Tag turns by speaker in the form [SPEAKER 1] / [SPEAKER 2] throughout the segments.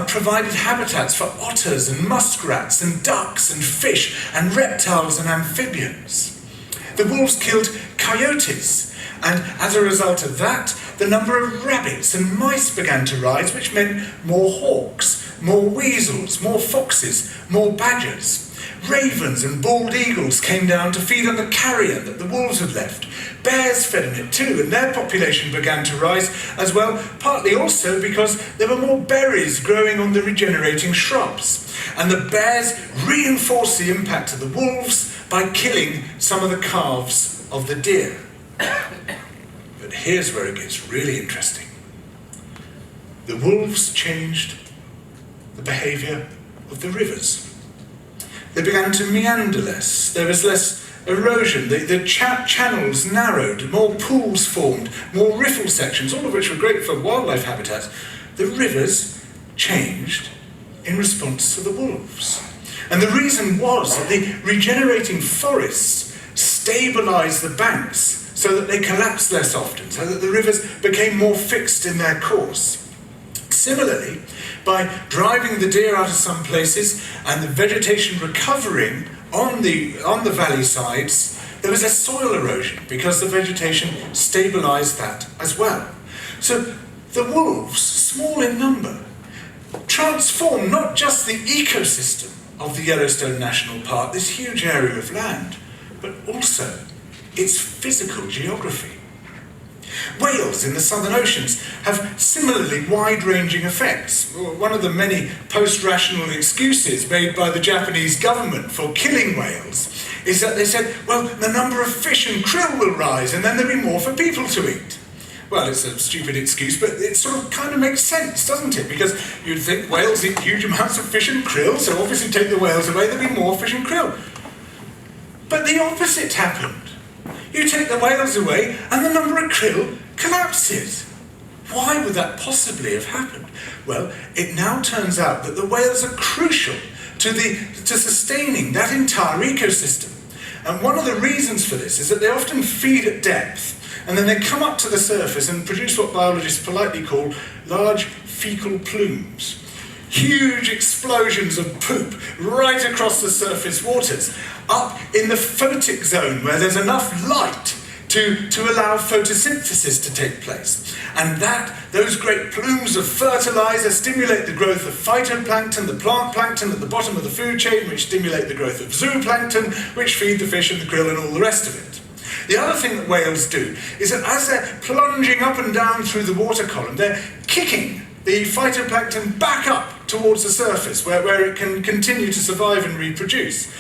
[SPEAKER 1] provided habitats for otters and muskrats and ducks and fish and reptiles and amphibians. The wolves killed coyotes, and as a result of that, the number of rabbits and mice began to rise, which meant more hawks, more weasels, more foxes, more badgers. Ravens and bald eagles came down to feed on the carrion that the wolves had left. Bears fed on it too, and their population began to rise as well, partly also because there were more berries growing on the regenerating shrubs. And the bears reinforced the impact of the wolves by killing some of the calves of the deer. But here's where it gets really interesting. The wolves changed the behaviour of the rivers. They began to meander less. There was less erosion. The channels narrowed. More pools formed. More riffle sections, all of which were great for wildlife habitats. The rivers changed in response to the wolves. And the reason was that the regenerating forests stabilised the banks so that they collapsed less often, so that the rivers became more fixed in their course. Similarly, by driving the deer out of some places and the vegetation recovering on the valley sides, there was a soil erosion because the vegetation stabilised that as well. So the wolves, small in number, transformed not just the ecosystem of the Yellowstone National Park, this huge area of land, but also its physical geography. Whales in the southern oceans have similarly wide-ranging effects. One of the many post-rational excuses made by the Japanese government for killing whales is that they said, well, the number of fish and krill will rise and then there'll be more for people to eat. Well, it's a stupid excuse, but it sort of kind of makes sense, doesn't it? Because you'd think whales eat huge amounts of fish and krill, so obviously take the whales away, there'll be more fish and krill. But the opposite happened. You take the whales away and the number of krill collapses. Why would that possibly have happened? Well, it now turns out that the whales are crucial to sustaining that entire ecosystem. And one of the reasons for this is that they often feed at depth, and then they come up to the surface and produce what biologists politely call large fecal plumes. Huge explosions of poop right across the surface waters, up in the photic zone where there's enough light to allow photosynthesis to take place. And those great plumes of fertilizer stimulate the growth of phytoplankton, the plant plankton at the bottom of the food chain, which stimulate the growth of zooplankton, which feed the fish and the krill and all the rest of it. The other thing that whales do is that as they're plunging up and down through the water column, they're kicking the phytoplankton back up towards the surface where it can continue to survive and reproduce.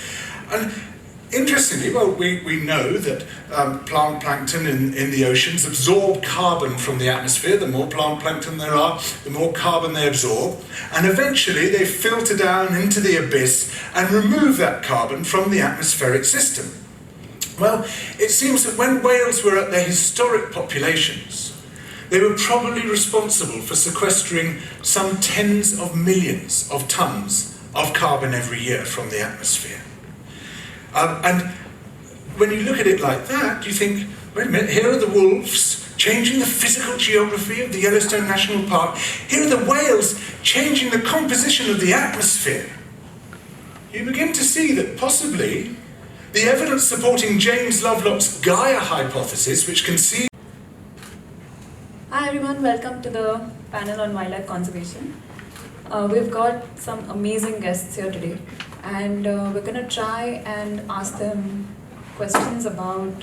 [SPEAKER 1] And interestingly, well, we know that plant plankton in the oceans absorb carbon from the atmosphere. The more plant plankton there are, the more carbon they absorb. And eventually they filter down into the abyss and remove that carbon from the atmospheric system. Well, it seems that when whales were at their historic populations, they were probably responsible for sequestering some tens of millions of tons of carbon every year from the atmosphere. And when you look at it like that, you think, wait a minute, here are the wolves changing the physical geography of the Yellowstone National Park. Here are the whales changing the composition of the atmosphere. You begin to see that possibly the evidence supporting James Lovelock's Gaia hypothesis, which conceived...
[SPEAKER 2] Hi everyone, welcome to the panel on wildlife conservation. We've got some amazing guests here today, and we're going to try and ask them questions about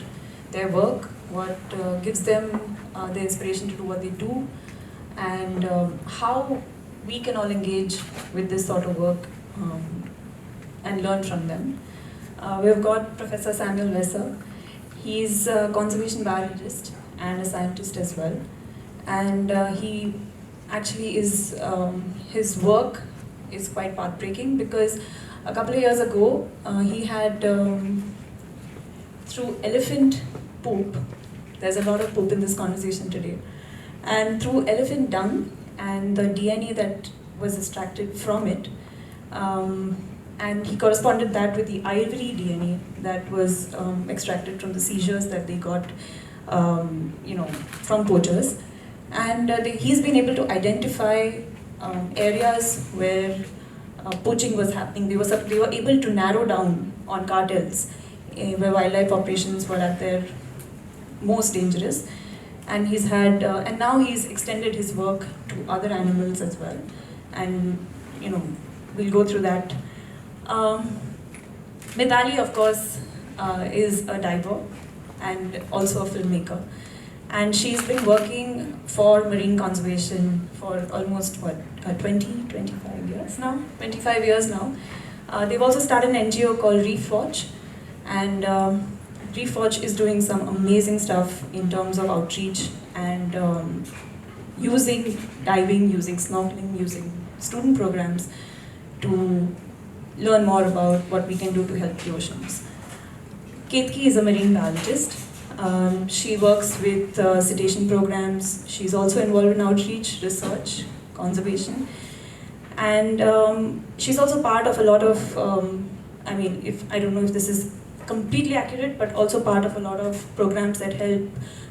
[SPEAKER 2] their work, what gives them the inspiration to do what they do, and how we can all engage with this sort of work and learn from them. We've got Professor Samuel Wasser. He's a conservation biologist and a scientist as well. And he actually is, his work is quite path-breaking because a couple of years ago, he had, through elephant poop, there's a lot of poop in this conversation today, and through elephant dung and the DNA that was extracted from it, and he corresponded that with the ivory DNA that was extracted from the seizures that they got, from poachers. And he's been able to identify areas where poaching was happening. They were able to narrow down on cartels where wildlife operations were at their most dangerous. And and now he's extended his work to other animals as well. And we'll go through that. Mitali, of course, is a diver and also a filmmaker. And she's been working for marine conservation for almost, 25 years now? 25 years now. They've also started an NGO called Reef Watch. And Reef Watch is doing some amazing stuff in terms of outreach and using diving, using snorkeling, using student programs to learn more about what we can do to help the oceans. Ketki is a marine biologist. She works with cetacean programs. She's also involved in outreach, research, conservation. And she's also part of a lot of, I don't know if this is completely accurate, but also part of a lot of programs that help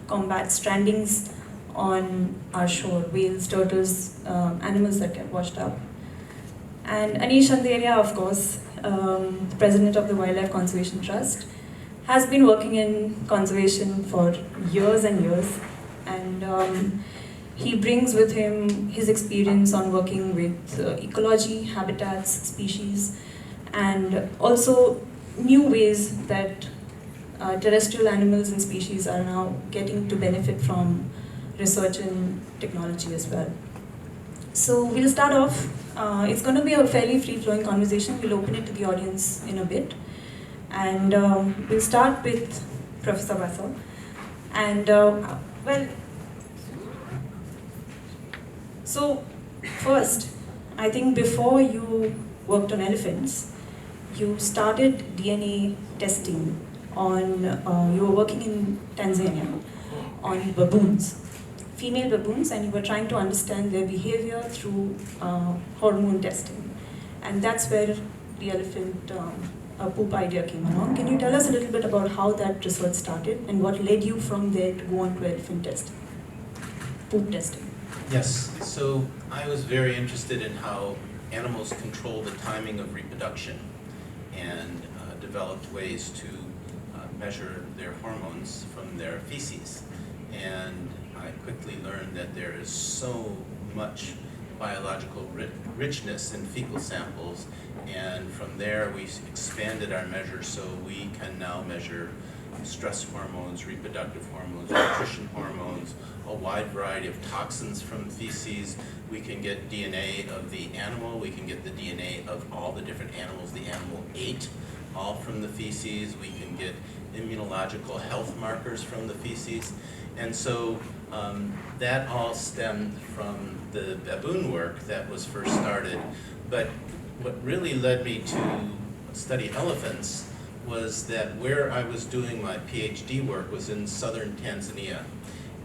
[SPEAKER 2] combat strandings on our shore, whales, turtles, animals that get washed up. And Anish Andheria, of course, the president of the Wildlife Conservation Trust, has been working in conservation for years and years. And he brings with him his experience on working with ecology, habitats, species, and also new ways that terrestrial animals and species are now getting to benefit from research and technology as well. So we'll start off. It's going to be a fairly free-flowing conversation. We'll open it to the audience in a bit. And we'll start with Professor Wasser. And so first, I think before you worked on elephants, you started DNA testing on, you were working in Tanzania on baboons, female baboons, and you were trying to understand their behavior through hormone testing. And that's where the elephant poop idea came along. Can you tell us a little bit about how that research started and what led you from there to go on to elephant testing, poop testing?
[SPEAKER 3] Yes, so I was very interested in how animals control the timing of reproduction and developed ways to measure their hormones from their feces. And I quickly learned that there is so much biological richness in fecal samples, and from there we expanded our measures so we can now measure stress hormones, reproductive hormones, nutrition hormones, a wide variety of toxins from feces. We can get DNA of the animal, we can get the DNA of all the different animals the animal ate, all from the feces. We can get immunological health markers from the feces. And so that all stemmed from the baboon work that was first started. But what really led me to study elephants was that where I was doing my PhD work was in southern Tanzania.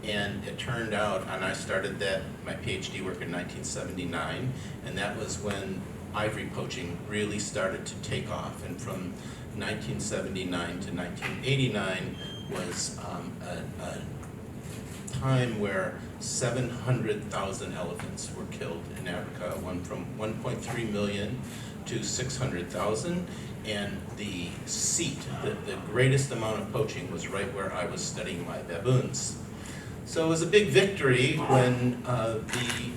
[SPEAKER 3] And it turned out, and I started my PhD work in 1979, and that was when ivory poaching really started to take off. And from 1979 to 1989 was a time where 700,000 elephants were killed in Africa, went from 1.3 million to 600,000. And the seat, the greatest amount of poaching was right where I was studying my baboons. So it was a big victory when the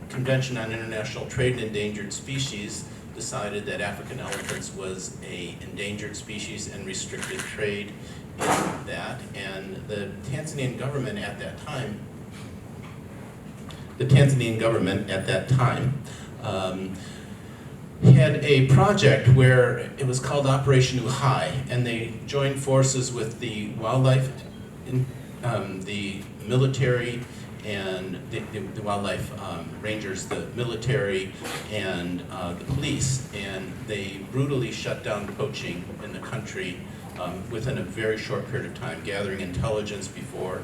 [SPEAKER 3] Convention on International Trade in Endangered Species decided that African elephants was an endangered species and restricted trade in that. And the Tanzanian government at that time, had a project where it was called Operation Uhai, and they joined forces with the wildlife, the military, and the wildlife rangers, the military, and the police, and they brutally shut down poaching in the country within a very short period of time, gathering intelligence before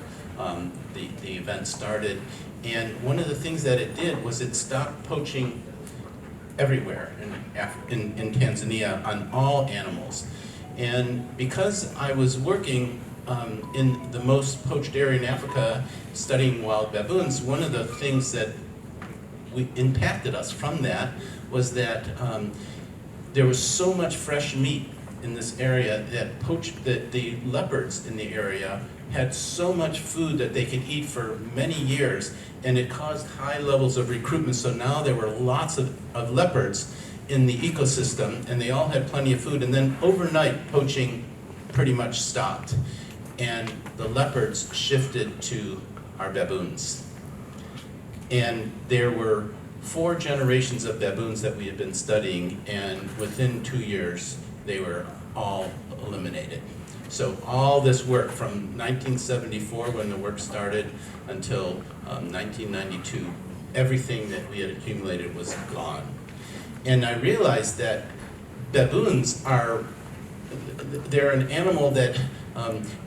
[SPEAKER 3] the event started. And one of the things that it did was it stopped poaching everywhere in Tanzania on all animals. And because I was working in the most poached area in Africa studying wild baboons, one of the things that impacted us from that was that there was so much fresh meat in this area that the leopards in the area had so much food that they could eat for many years, and it caused high levels of recruitment. So now there were lots of leopards in the ecosystem, and they all had plenty of food. And then overnight, poaching pretty much stopped, and the leopards shifted to our baboons. And there were 4 generations of baboons that we had been studying, and within 2 years, they were all eliminated. So all this work from 1974, when the work started, until 1992, everything that we had accumulated was gone. And I realized that baboons they're an animal that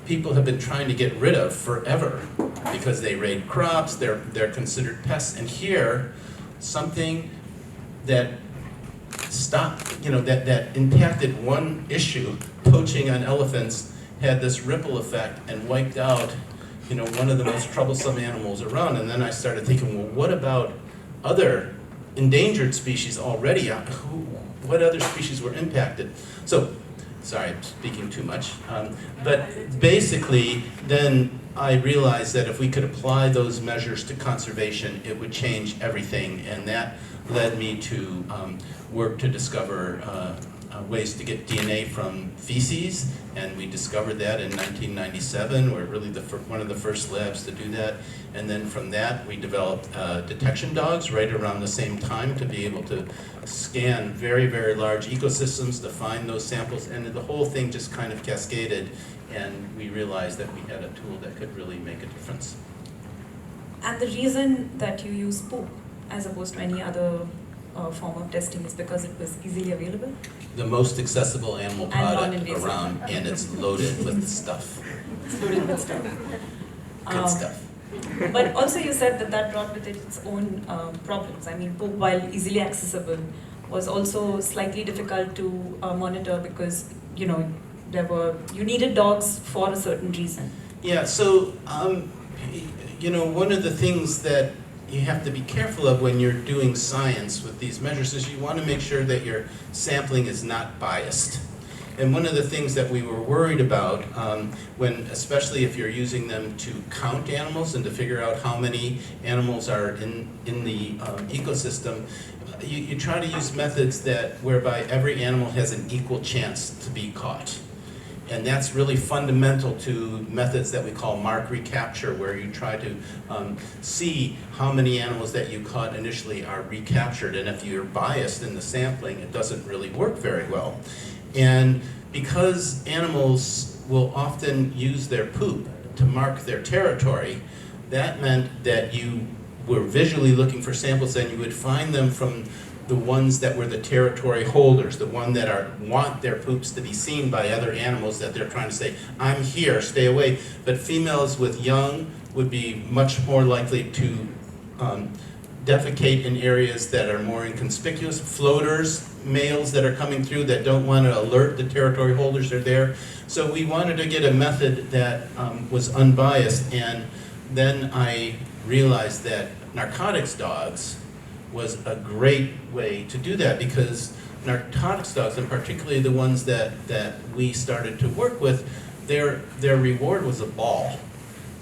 [SPEAKER 3] people have been trying to get rid of forever because they raid crops, they're considered pests. And here, something that stopped, that impacted one issue, poaching on elephants, had this ripple effect and wiped out, one of the most troublesome animals around. And then I started thinking, well, what about other endangered species already? What other species were impacted? So, sorry, I'm speaking too much. But basically, then I realized that if we could apply those measures to conservation, it would change everything. And that led me to work to discover ways to get DNA from feces, and we discovered that in 1997. We're really one of the first labs to do that. And then from that, we developed detection dogs right around the same time to be able to scan very, very large ecosystems to find those samples. And the whole thing just kind of cascaded, and we realized that we had a tool that could really make a difference.
[SPEAKER 2] And the reason that you use poop as opposed to any other form of testing is because it was easily available?
[SPEAKER 3] The most accessible animal product around, and it's loaded with stuff.
[SPEAKER 2] It's loaded with stuff.
[SPEAKER 3] Good stuff.
[SPEAKER 2] But also you said that brought with it its own problems. I mean, poop, while easily accessible, was also slightly difficult to monitor because, you needed dogs for a certain reason.
[SPEAKER 3] Yeah, so, one of the things that you have to be careful of when you're doing science with these measures is you want to make sure that your sampling is not biased. And one of the things that we were worried about, especially if you're using them to count animals and to figure out how many animals are in the ecosystem, you try to use methods whereby every animal has an equal chance to be caught. And that's really fundamental to methods that we call mark recapture, where you try to see how many animals that you caught initially are recaptured. And if you're biased in the sampling, it doesn't really work very well. And because animals will often use their poop to mark their territory, that meant that you were visually looking for samples, and you would find them from the ones that were the territory holders, the one that want their poops to be seen by other animals, that they're trying to say, I'm here, stay away. But females with young would be much more likely to defecate in areas that are more inconspicuous. Floaters, males that are coming through that don't want to alert the territory holders they're there. So we wanted to get a method that was unbiased, and then I realized that narcotics dogs was a great way to do that, because narcotics dogs, and particularly the ones that we started to work with, their reward was a ball.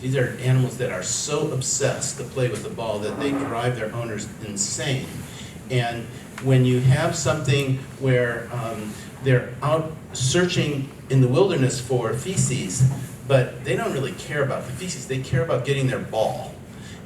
[SPEAKER 3] These are animals that are so obsessed to play with the ball that they drive their owners insane. And when you have something where they're out searching in the wilderness for feces, but they don't really care about the feces, they care about getting their ball.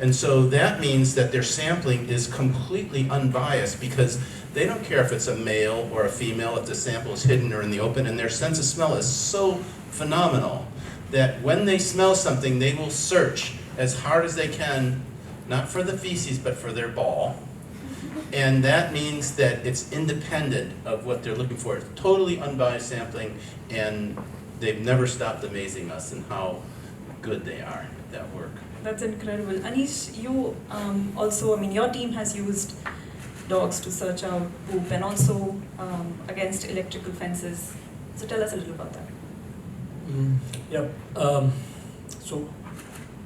[SPEAKER 3] And so that means that their sampling is completely unbiased, because they don't care if it's a male or a female, if the sample is hidden or in the open, and their sense of smell is so phenomenal that when they smell something, they will search as hard as they can, not for the feces, but for their ball. And that means that it's independent of what they're looking for. It's totally unbiased sampling, and they've never stopped amazing us in how good they are at that work.
[SPEAKER 2] That's incredible. Anish, you also, your team has used dogs to search out poop and also against electrical fences. So tell us a little about that.
[SPEAKER 4] So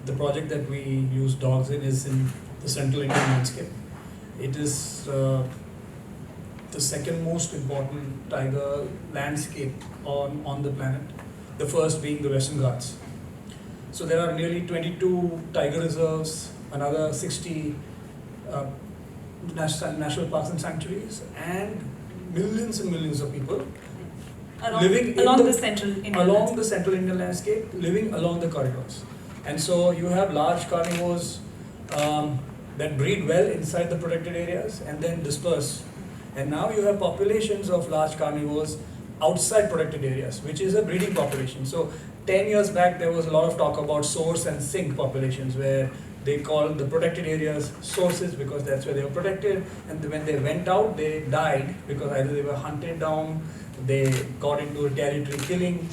[SPEAKER 4] the project that we use dogs in is in the central Indian landscape. It is the second most important tiger landscape on the planet, the first being the Western Ghats. So there are nearly 22 tiger reserves, another 60 national parks and sanctuaries, and millions of people living
[SPEAKER 2] along the central
[SPEAKER 4] Indian landscape, living along the corridors. And so you have large carnivores that breed well inside the protected areas and then disperse. And now you have populations of large carnivores outside protected areas, which is a breeding population. So 10 years back, there was a lot of talk about source and sink populations, where they called the protected areas sources because that's where they were protected. And when they went out, they died because either they were hunted down, they got into retaliatory killing,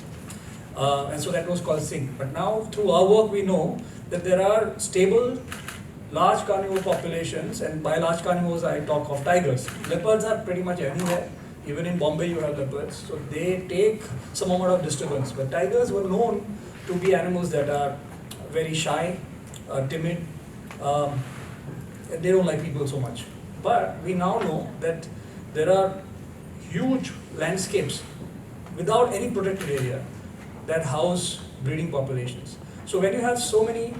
[SPEAKER 4] and so that was called sink. But now, through our work, we know that there are stable large carnivore populations, and by large carnivores I talk of tigers. Leopards are pretty much everywhere. Even in Bombay you have leopards, so they take some amount of disturbance. But tigers were known to be animals that are very shy, timid, they don't like people so much. But we now know that there are huge landscapes without any protected area that house breeding populations. So when you have so many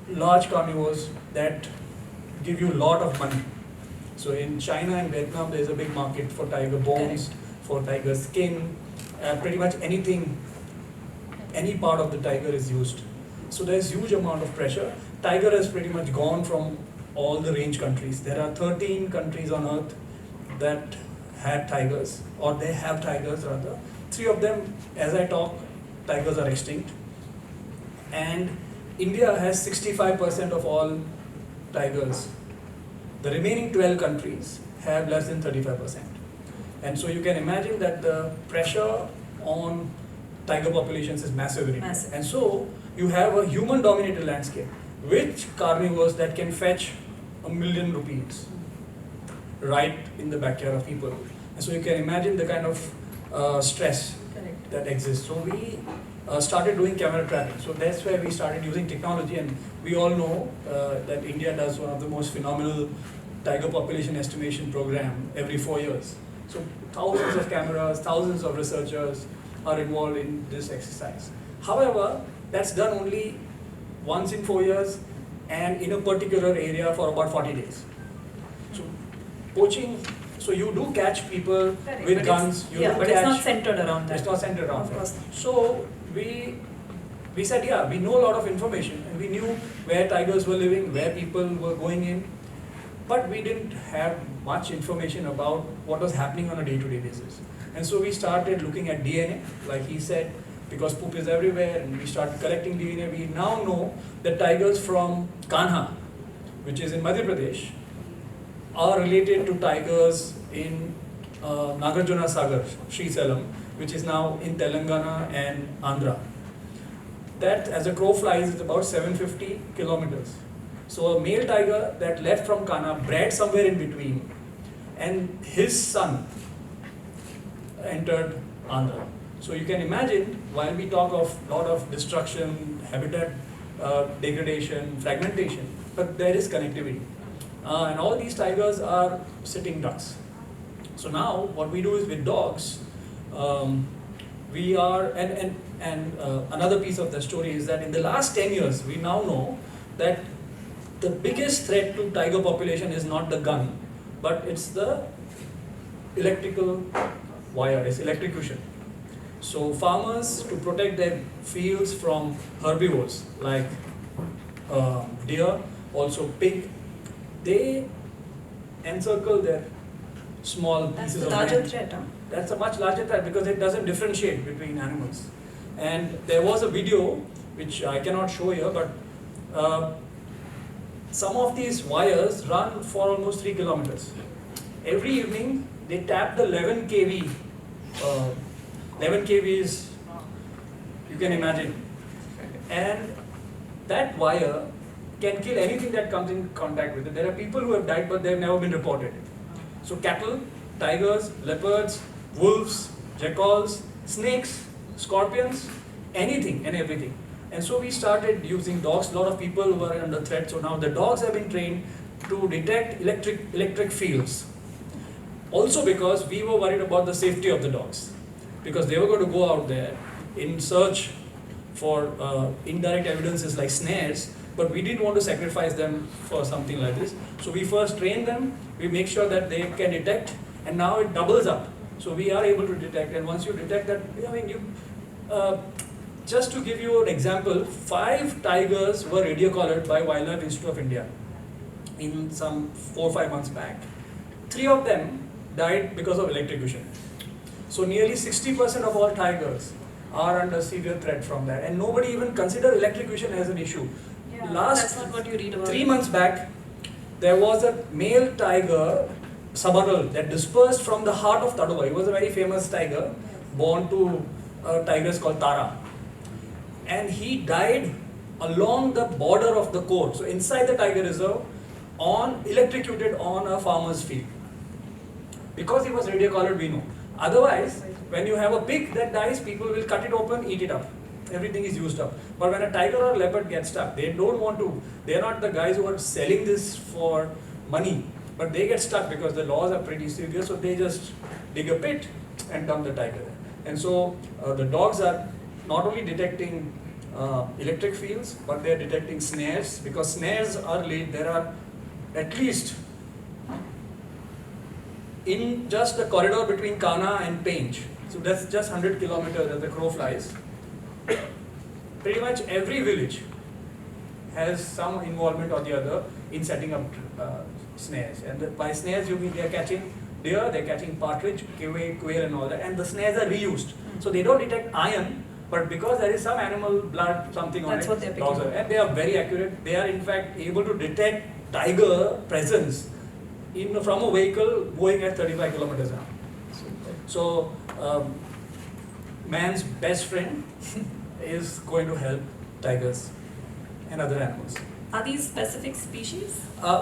[SPEAKER 4] large carnivores that give you a lot of money. So in China and Vietnam, there is a big market for tiger bones, for tiger skin, pretty much anything, any part of the tiger is used. So there is huge amount of pressure. Tiger has pretty much gone from all the range countries. There are 13 countries on earth that had tigers, or they have tigers rather. 3 of them, as I talk, tigers are extinct. And India has 65% of all tigers. The remaining 12 countries have less than 35%. And so you can imagine that the pressure on tiger populations is massive in India.
[SPEAKER 2] Massive.
[SPEAKER 4] And so you have a human-dominated landscape with carnivores that can fetch ₹1 million right in the backyard of people. And so you can imagine the kind of stress that exists. So we started doing camera trapping. So that's where we started using technology, and we all know that India does one of the most phenomenal tiger population estimation program every 4 years. So thousands of cameras, thousands of researchers are involved in this exercise. However, that's done only once in 4 years and in a particular area for about 40 days. So poaching, so you do catch people with guns.
[SPEAKER 2] But it's not centered around that.
[SPEAKER 4] It's not centered around
[SPEAKER 2] that.
[SPEAKER 4] So we said, yeah, we know a lot of information, and we knew where tigers were living, where people were going in, but we didn't have much information about what was happening on a day-to-day basis. And so we started looking at DNA, like he said, because poop is everywhere, and we started collecting DNA. We now know that tigers from Kanha, which is in Madhya Pradesh, are related to tigers in Nagarjuna Sagar, Srisalam, which is now in Telangana and Andhra. That, as a crow flies, is about 750 kilometers. So a male tiger that left from Kanha bred somewhere in between, and his son entered Andhra. So you can imagine, while we talk of a lot of destruction, habitat degradation, fragmentation, but there is connectivity. And all these tigers are sitting ducks. So now what we do is with dogs, we are, and another piece of the story is that in the last 10 years, we now know that the biggest threat to tiger population is not the gun, but it's the electrical wire, it's electrocution. So farmers, to protect their fields from herbivores like deer, also pig, they encircle their small pieces of land.
[SPEAKER 2] That's a larger threat, huh?
[SPEAKER 4] That's a much larger threat because it doesn't differentiate between animals. And there was a video, which I cannot show here, but some of these wires run for almost 3 kilometers. Every evening, they tap the 11 kV. 11 kV is, you can imagine. And that wire can kill anything that comes in contact with it. There are people who have died, but they have never been reported. So cattle, tigers, leopards, wolves, jackals, snakes, scorpions, anything and everything. And so we started using dogs. A lot of people were under threat. So now the dogs have been trained to detect electric fields. Also because we were worried about the safety of the dogs, because they were going to go out there in search for indirect evidences like snares, but we didn't want to sacrifice them for something like this. So we first train them, we make sure that they can detect, and now it doubles up. So we are able to detect, and once you detect that, just to give you an example, 5 tigers were radio-collared by Wildlife Institute of India in some 4 or 5 months back. 3 of them died because of electrocution. So nearly 60% of all tigers are under severe threat from that, and nobody even considered electrocution as an issue.
[SPEAKER 2] Yeah,
[SPEAKER 4] Last
[SPEAKER 2] that's not what you read about.
[SPEAKER 4] 3 months back, there was a male tiger, subarral, that dispersed from the heart of Tadoba. He was a very famous tiger, born to a tigress called Tara. And he died along the border of the court, so inside the tiger reserve, electrocuted on a farmer's field. Because he was radio-collared, we know. Otherwise, when you have a pig that dies, people will cut it open, eat it up. Everything is used up. But when a tiger or leopard gets stuck, they don't want to, they're not the guys who are selling this for money, but they get stuck because the laws are pretty severe, so they just dig a pit and dump the tiger there. And so the dogs are not only detecting electric fields, but they're detecting snares, because snares are laid, there are at least, in just the corridor between Kana and Pench, so that's just 100 kilometers as the crow flies, pretty much every village has some involvement or the other in setting up snares. And by snares you mean they're catching deer, they're catching partridge, quail and all that, and the snares are reused. So they don't detect iron, but because there is some animal blood, something on
[SPEAKER 2] That's
[SPEAKER 4] it,
[SPEAKER 2] what they're
[SPEAKER 4] dogs
[SPEAKER 2] picking.
[SPEAKER 4] and they are very accurate. They are in fact able to detect tiger presence from a vehicle going at 35 kilometers an hour. So man's best friend is going to help tigers and other animals.
[SPEAKER 2] Are these specific species?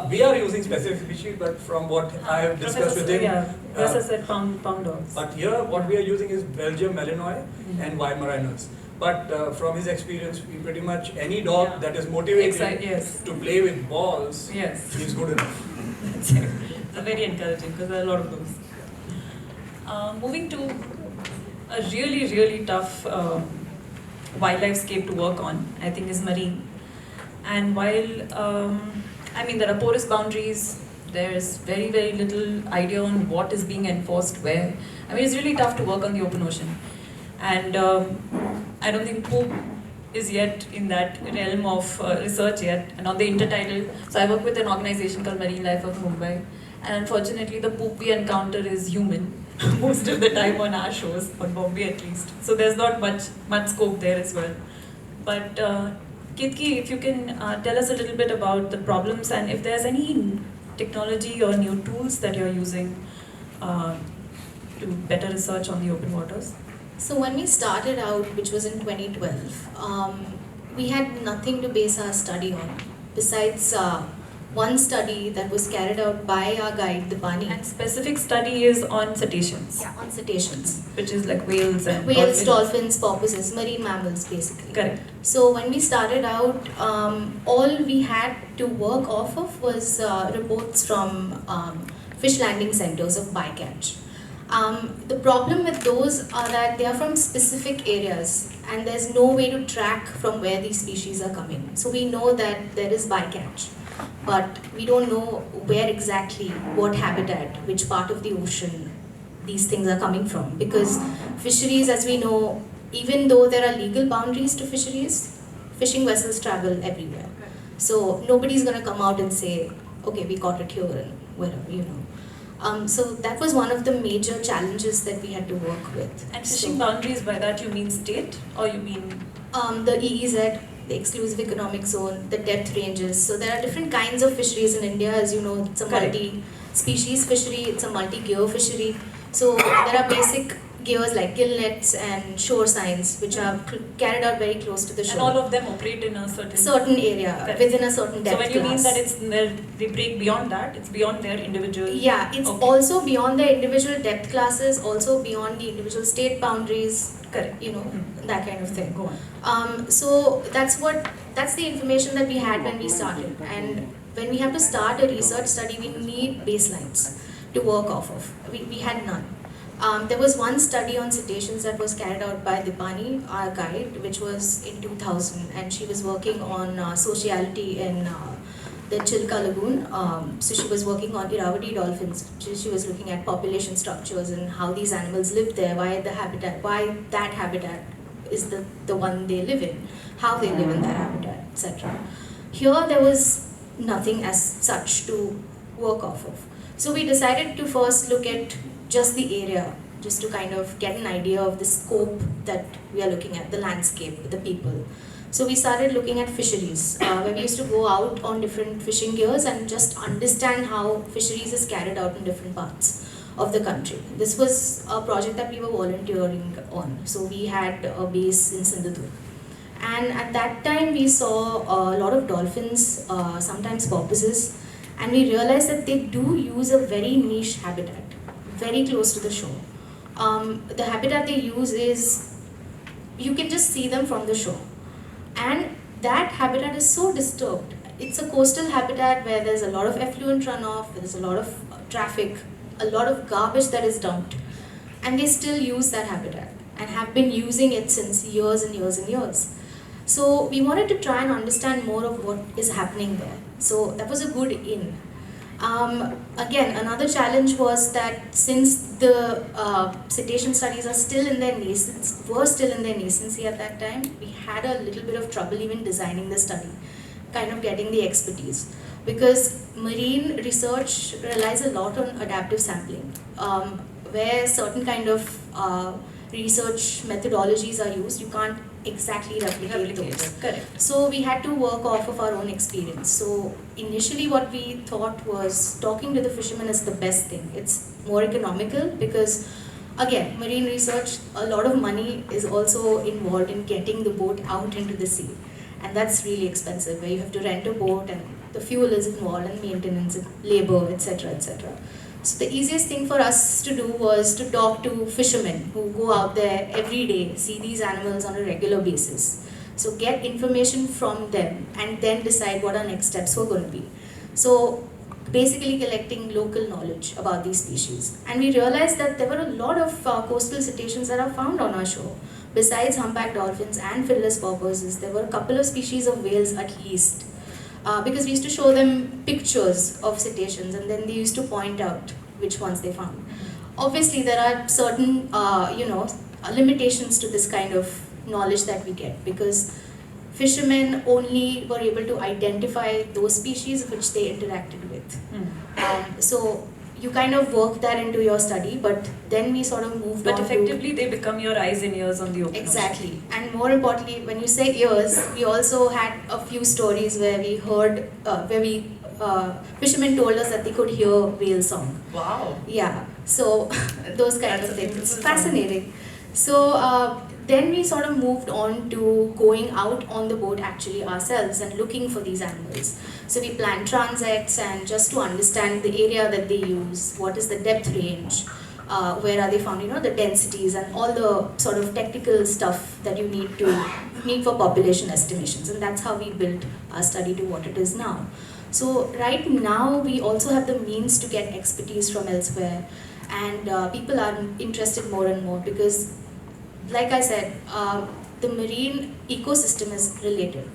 [SPEAKER 4] We are using specific species, but from what I have discussed with him,
[SPEAKER 2] Yeah, Professor said pound dogs.
[SPEAKER 4] but here what we are using is Belgium Malinois and Weimaraners. But from his experience, we pretty much any dog that is motivated
[SPEAKER 2] Yes.
[SPEAKER 4] to play with balls
[SPEAKER 2] Yes.
[SPEAKER 4] is good enough.
[SPEAKER 2] It's very encouraging because there are a lot of those. Moving to a really, really tough wildlife scape to work on, I think, is marine. And while, there are porous boundaries, there's very, very little idea on what is being enforced where. It's really tough to work on the open ocean. And I don't think poop is yet in that realm of research yet, and on the intertidal. So I work with an organization called Marine Life of Mumbai, and unfortunately the poop we encounter is human most of the time on our shows, on Bombay at least. So there's not much scope there as well. But Ketki, if you can tell us a little bit about the problems and if there's any technology or new tools that you're using to better research on the open waters.
[SPEAKER 5] So when we started out, which was in 2012, we had nothing to base our study on besides one study that was carried out by our guide, the Bani.
[SPEAKER 2] And specific study is on cetaceans.
[SPEAKER 5] Yeah, on cetaceans.
[SPEAKER 2] Which is like whales and
[SPEAKER 5] whales, dolphins, porpoises, marine mammals basically.
[SPEAKER 2] Correct.
[SPEAKER 5] So when we started out, all we had to work off of was reports from fish landing centers of bycatch. The problem with those are that they are from specific areas and there's no way to track from where these species are coming. So we know that there is bycatch, but we don't know where exactly, what habitat, which part of the ocean these things are coming from. Because fisheries, as we know, even though there are legal boundaries to fisheries, fishing vessels travel everywhere. So nobody's going to come out and say, okay, we caught it here and wherever, you know. So that was one of the major challenges that we had to work with.
[SPEAKER 2] And fishing boundaries, by that you mean state or you mean?
[SPEAKER 5] The EEZ, the exclusive economic zone, the depth ranges. So there are different kinds of fisheries in India. As you know, it's a multi-species fishery, it's a multi-gear fishery. So there are basic gears like gill nets and shore signs, which are carried out very close to the shore.
[SPEAKER 2] And all of them operate in a certain
[SPEAKER 5] area, within a certain depth class.
[SPEAKER 2] So when you mean that they break beyond that, it's beyond their individual...
[SPEAKER 5] Yeah, it's also beyond their individual depth classes, also beyond the individual state boundaries.
[SPEAKER 2] Correct.
[SPEAKER 5] You know, that kind of thing.
[SPEAKER 2] Go on.
[SPEAKER 5] So that's the information that we had when we started. And when we have to start a research study, we need baselines to work off of. We had none. There was one study on cetaceans that was carried out by Dipani, our guide, which was in 2000, and she was working on sociality in the Chilka Lagoon. So she was working on Irrawaddy dolphins. She was looking at population structures and how these animals live there, why that habitat is the one they live in, how they live in that habitat, etc. Here there was nothing as such to work off of. So we decided to first look at just the area, just to kind of get an idea of the scope that we are looking at, the landscape, the people. So we started looking at fisheries, where we used to go out on different fishing gears and just understand how fisheries is carried out in different parts of the country. This was a project that we were volunteering on. So we had a base in Sindhudurg. And at that time we saw a lot of dolphins, sometimes porpoises, and we realized that they do use a very niche habitat, very close to the shore. The habitat they use is, you can just see them from the shore. And that habitat is so disturbed. It's a coastal habitat where there's a lot of effluent runoff, there's a lot of traffic, a lot of garbage that is dumped. And they still use that habitat and have been using it since years and years and years. So we wanted to try and understand more of what is happening there. So that was a good in. Again, another challenge was that since the cetacean studies are still in their nascency at that time, we had a little bit of trouble even designing the study, kind of getting the expertise. Because marine research relies a lot on adaptive sampling, where certain kind of research methodologies are used, you can't exactly replicate those.
[SPEAKER 2] Correct.
[SPEAKER 5] So we had to work off of our own experience. So initially what we thought was talking to the fishermen is the best thing. It's more economical because, again, marine research, a lot of money is also involved in getting the boat out into the sea. And that's really expensive, where you have to rent a boat and the fuel is involved and maintenance and labor, etc., etc. So the easiest thing for us to do was to talk to fishermen who go out there every day, see these animals on a regular basis. So get information from them and then decide what our next steps were going to be. So basically collecting local knowledge about these species. And we realized that there were a lot of coastal cetaceans that are found on our shore. Besides humpback dolphins and finless porpoises, there were a couple of species of whales at least. Because we used to show them pictures of cetaceans and then they used to point out which ones they found. Obviously, there are certain, limitations to this kind of knowledge that we get because fishermen only were able to identify those species which they interacted with. So you kind of work that into your study, but then we sort of moved on.
[SPEAKER 2] But effectively, they become your eyes and ears on the open
[SPEAKER 5] Exactly.
[SPEAKER 2] ocean.
[SPEAKER 5] And more importantly, when you say ears, we also had a few stories where we heard, fishermen told us that they could hear whale song.
[SPEAKER 2] Wow.
[SPEAKER 5] Yeah, so those kind
[SPEAKER 2] That's
[SPEAKER 5] of
[SPEAKER 2] a
[SPEAKER 5] things.
[SPEAKER 2] beautiful
[SPEAKER 5] Fascinating. So then we sort of moved on to going out on the boat actually ourselves and looking for these animals. So we planned transects and just to understand the area that they use, what is the depth range, where are they found, the densities and all the sort of technical stuff that you need for population estimations. And that's how we built our study to what it is now. So right now we also have the means to get expertise from elsewhere, and people are interested more and more because, like I said, the marine ecosystem is related.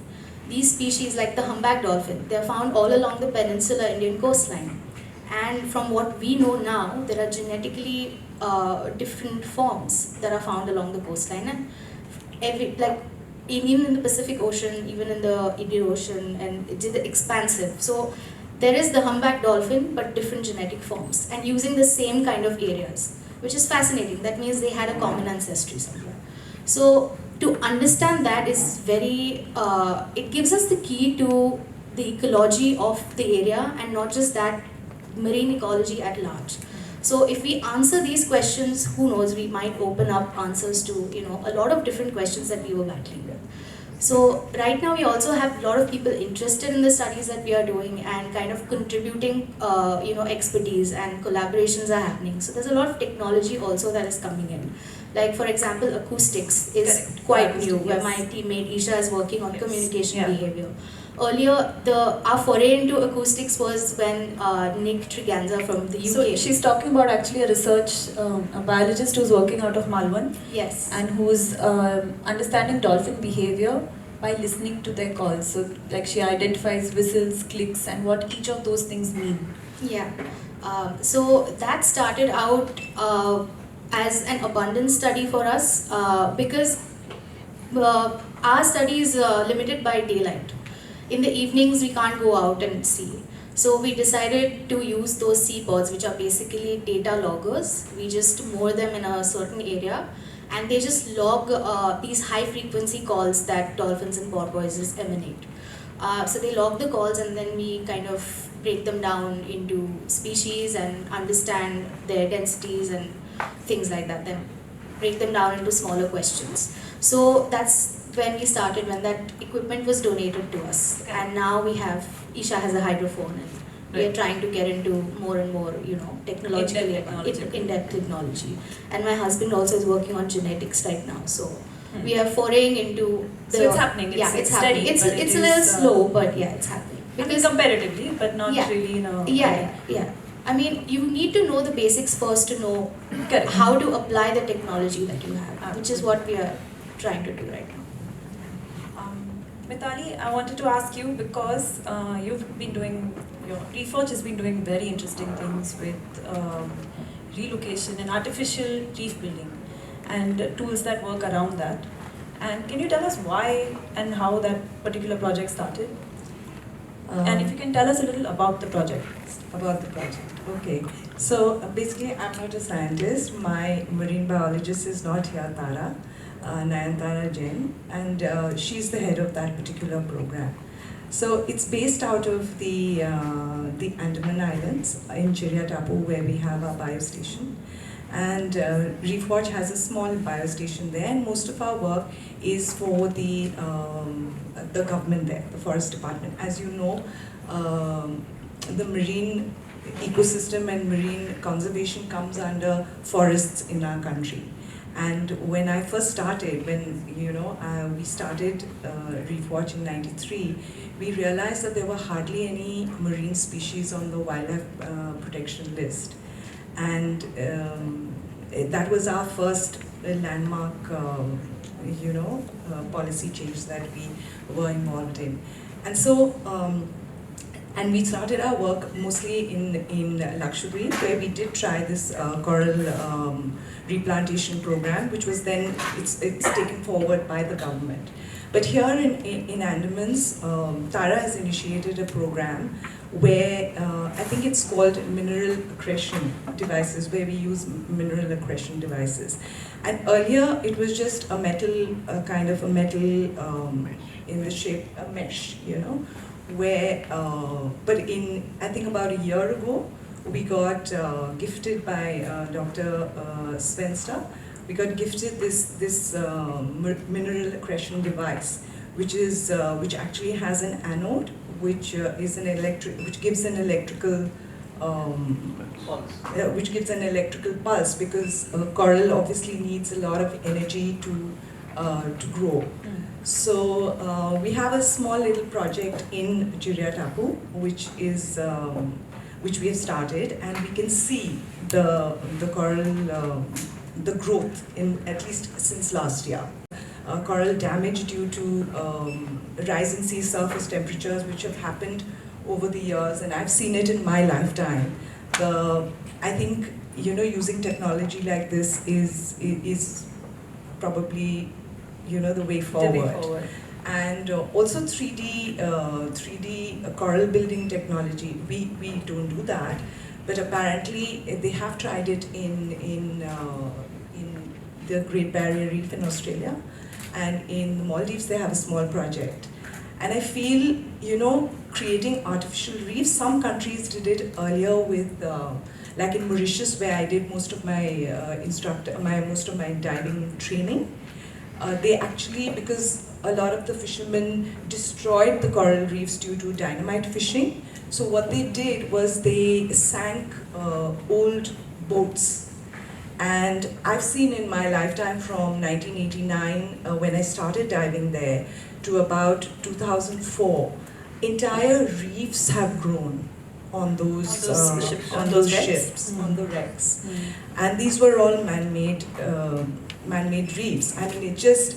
[SPEAKER 5] These species like the humpback dolphin, they are found all along the peninsular Indian coastline. And from what we know now, there are genetically different forms that are found along the coastline. And even in the Pacific Ocean, even in the Indian Ocean, and it's expansive. So there is the humpback dolphin, but different genetic forms, and using the same kind of areas, which is fascinating. That means they had a common ancestry somewhere. So to understand that is very, it gives us the key to the ecology of the area, and not just that, marine ecology at large. So if we answer these questions, who knows, we might open up answers to a lot of different questions that we were battling with. So right now we also have a lot of people interested in the studies that we are doing and kind of contributing expertise, and collaborations are happening. So there's a lot of technology also that is coming in. Like for example, acoustics is quite new, where my teammate Isha is working on communication behavior. Earlier, our foray into acoustics was when Nick Triganza from the UK.
[SPEAKER 2] So she's talking about actually a a biologist who's working out of Malvan.
[SPEAKER 5] Yes.
[SPEAKER 2] And who's understanding dolphin behavior by listening to their calls. So like she identifies whistles, clicks, and what each of those things mean.
[SPEAKER 5] Yeah. So that started out as an abundance study for us because our study is limited by daylight. In the evenings, we can't go out and see. So we decided to use those seabirds, which are basically data loggers. We just moor them in a certain area, and they just log these high frequency calls that dolphins and porpoises emanate. So they log the calls, and then we kind of break them down into species and understand their densities and things like that, then break them down into smaller questions. So that's when we started, when that equipment was donated to us.
[SPEAKER 2] Okay.
[SPEAKER 5] And now Isha has a hydrophone, and we are trying to get into more and more, technologically in-depth technology. And my husband also is working on genetics right now, so we are foraying into
[SPEAKER 2] So it's happening. It's
[SPEAKER 5] happening.
[SPEAKER 2] steady,
[SPEAKER 5] It's
[SPEAKER 2] but
[SPEAKER 5] it's
[SPEAKER 2] it
[SPEAKER 5] a little
[SPEAKER 2] is,
[SPEAKER 5] slow, but yeah, it's happening.
[SPEAKER 2] Because comparatively, but not really,
[SPEAKER 5] Yeah. I mean, you need to know the basics first to know
[SPEAKER 2] Correct.
[SPEAKER 5] how to apply the technology that you have, which is
[SPEAKER 2] Absolutely.
[SPEAKER 5] what we are trying to do right now.
[SPEAKER 2] Mitali, I wanted to ask you because your research has been doing very interesting things with relocation and artificial reef building and tools that work around that. And can you tell us why and how that particular project started? And if you can tell us a little about the project.
[SPEAKER 6] About the project, okay. So basically, I'm not a scientist. My marine biologist is not here, Tara, Nayantara Jain, and she's the head of that particular program. So it's based out of the Andaman Islands in Chiriatapu, where we have our biostation. And Reef Watch has a small biostation there, and most of our work is for the government there, the forest department. As you know, the marine ecosystem and marine conservation comes under forests in our country. And when I first started, we started Reef Watch in '93, we realized that there were hardly any marine species on the wildlife protection list. And that was our first landmark, policy change that we were involved in. And so, and we started our work mostly in Lakshadweep, where we did try this coral replantation program, which was then, it's taken forward by the government. But here in Andamans, Tara has initiated a program where I think it's called mineral accretion devices, where we use mineral accretion devices. And earlier it was just a metal, kind of a metal in the shape, a mesh, where, but I think about a year ago, we got gifted by Dr. Svensta. We got gifted this mineral accretion device, which actually has an anode, which gives an electrical pulse, because coral obviously needs a lot of energy to grow. So we have a small little project in Chiriatapu, which we have started, and we can see the coral the growth in at least since last year. Coral damage due to rise in sea surface temperatures, which have happened over the years, and I've seen it in my lifetime. I think using technology like this is probably the way forward. And also 3D coral building technology. We don't do that, but apparently they have tried it in the Great Barrier Reef in Australia, and in the Maldives they have a small project. And I feel, creating artificial reefs, some countries did it earlier with, like in Mauritius, where I did most of my most of my diving training. They actually, because a lot of the fishermen destroyed the coral reefs due to dynamite fishing, so what they did was they sank old boats. And I've seen in my lifetime from 1989, when I started diving there, to about 2004, entire reefs have grown on those
[SPEAKER 2] ships,
[SPEAKER 6] on
[SPEAKER 2] on
[SPEAKER 6] those
[SPEAKER 2] those wrecks?
[SPEAKER 6] ships,
[SPEAKER 2] Mm.
[SPEAKER 6] on the wrecks, and these were all man-made reefs. I mean,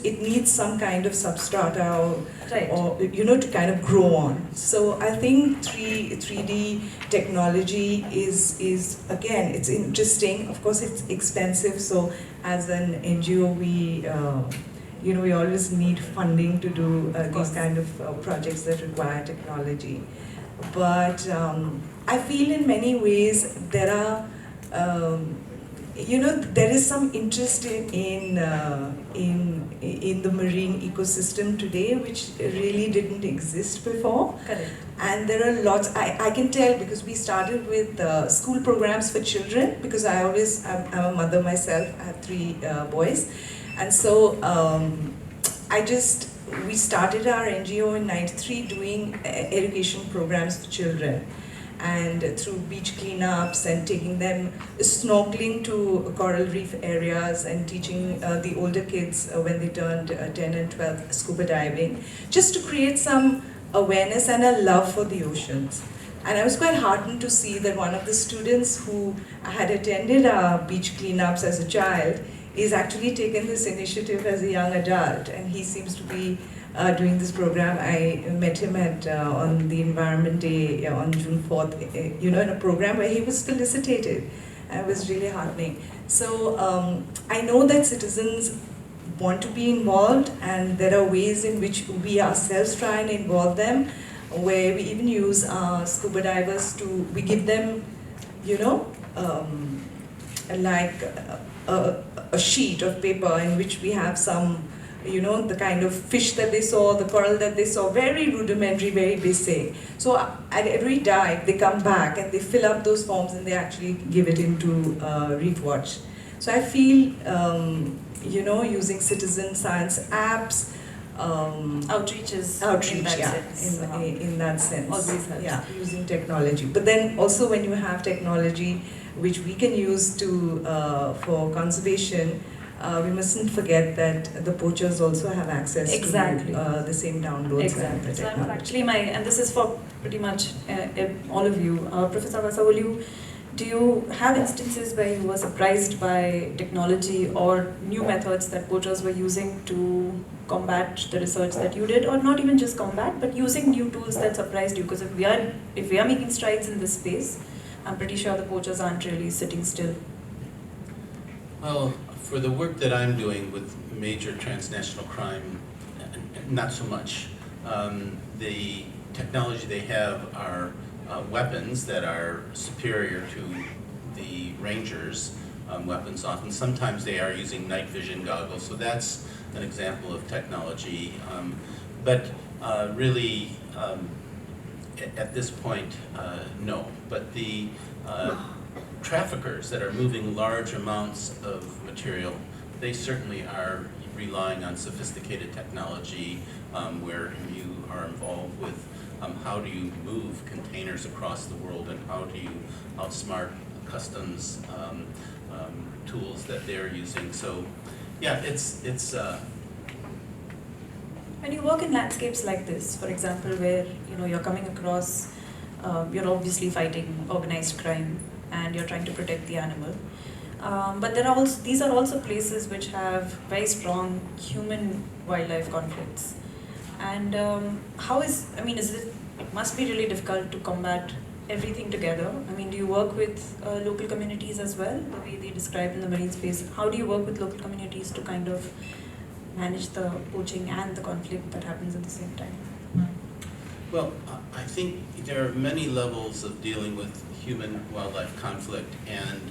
[SPEAKER 6] it needs some kind of substrata
[SPEAKER 2] Right.
[SPEAKER 6] or to kind of grow on. So I think 3D technology is again, it's interesting. Of course, it's expensive. So as an NGO, we always need funding to do these kind of projects that require technology. But I feel in many ways there are, there is some interest in the marine ecosystem today, which really didn't exist before.
[SPEAKER 2] Correct.
[SPEAKER 6] And there are lots, I can tell because we started with school programs for children, because I'm a mother myself, I have 3 boys. And so we started our NGO in '93 doing education programs for children, and through beach cleanups and taking them snorkeling to coral reef areas and teaching the older kids when they turned 10 and 12 scuba diving, just to create some awareness and a love for the oceans. And I was quite heartened to see that one of the students who had attended our beach cleanups as a child is actually taken this initiative as a young adult, and he seems to be doing this program. I met him on the Environment Day on June 4th, in a program where he was felicitated. It was really heartening. So I know that citizens want to be involved, and there are ways in which we ourselves try and involve them, where we even use scuba divers we give them, like a sheet of paper in which we have some, the kind of fish that they saw, the coral that they saw, very rudimentary, very basic. So at every dive, they come back and they fill up those forms and they actually give it into Reef Watch. So I feel, using citizen science apps,
[SPEAKER 2] Outreaches.
[SPEAKER 6] outreach,
[SPEAKER 2] in that
[SPEAKER 6] yeah,
[SPEAKER 2] sense.
[SPEAKER 6] in that sense.
[SPEAKER 2] Always helps.
[SPEAKER 6] Yeah, using technology. But then also when you have technology which we can use for conservation, we mustn't forget that the poachers also have access
[SPEAKER 2] Exactly.
[SPEAKER 6] to the same downloads.
[SPEAKER 2] Exactly.
[SPEAKER 6] And the
[SPEAKER 2] So I'm
[SPEAKER 6] technology.
[SPEAKER 2] actually and this is for pretty much all of you. Professor Wasser, do you have instances where you were surprised by technology or new methods that poachers were using to combat the research that you did, or not even just combat, but using new tools that surprised you? Because if we are making strides in this space, I'm pretty sure the poachers aren't really sitting still.
[SPEAKER 3] Well, for the work that I'm doing with major transnational crime, not so much. The technology they have are weapons that are superior to the rangers' weapons often. Sometimes they are using night vision goggles, so that's an example of technology. But really, at this point, no. But the traffickers that are moving large amounts of material, they certainly are relying on sophisticated technology where you are involved with how do you move containers across the world, and how do you outsmart customs tools that they're using. So yeah, it's
[SPEAKER 2] When you work in landscapes like this, for example, where you're coming across, you're obviously fighting organized crime and you're trying to protect the animal, but these are also places which have very strong human-wildlife conflicts. And it must be really difficult to combat everything together. I mean, do you work with local communities as well, the way they describe in the marine space? How do you work with local communities to kind of manage the poaching and the conflict that happens at the same time?
[SPEAKER 3] well, I think there are many levels of dealing with human-wildlife conflict, and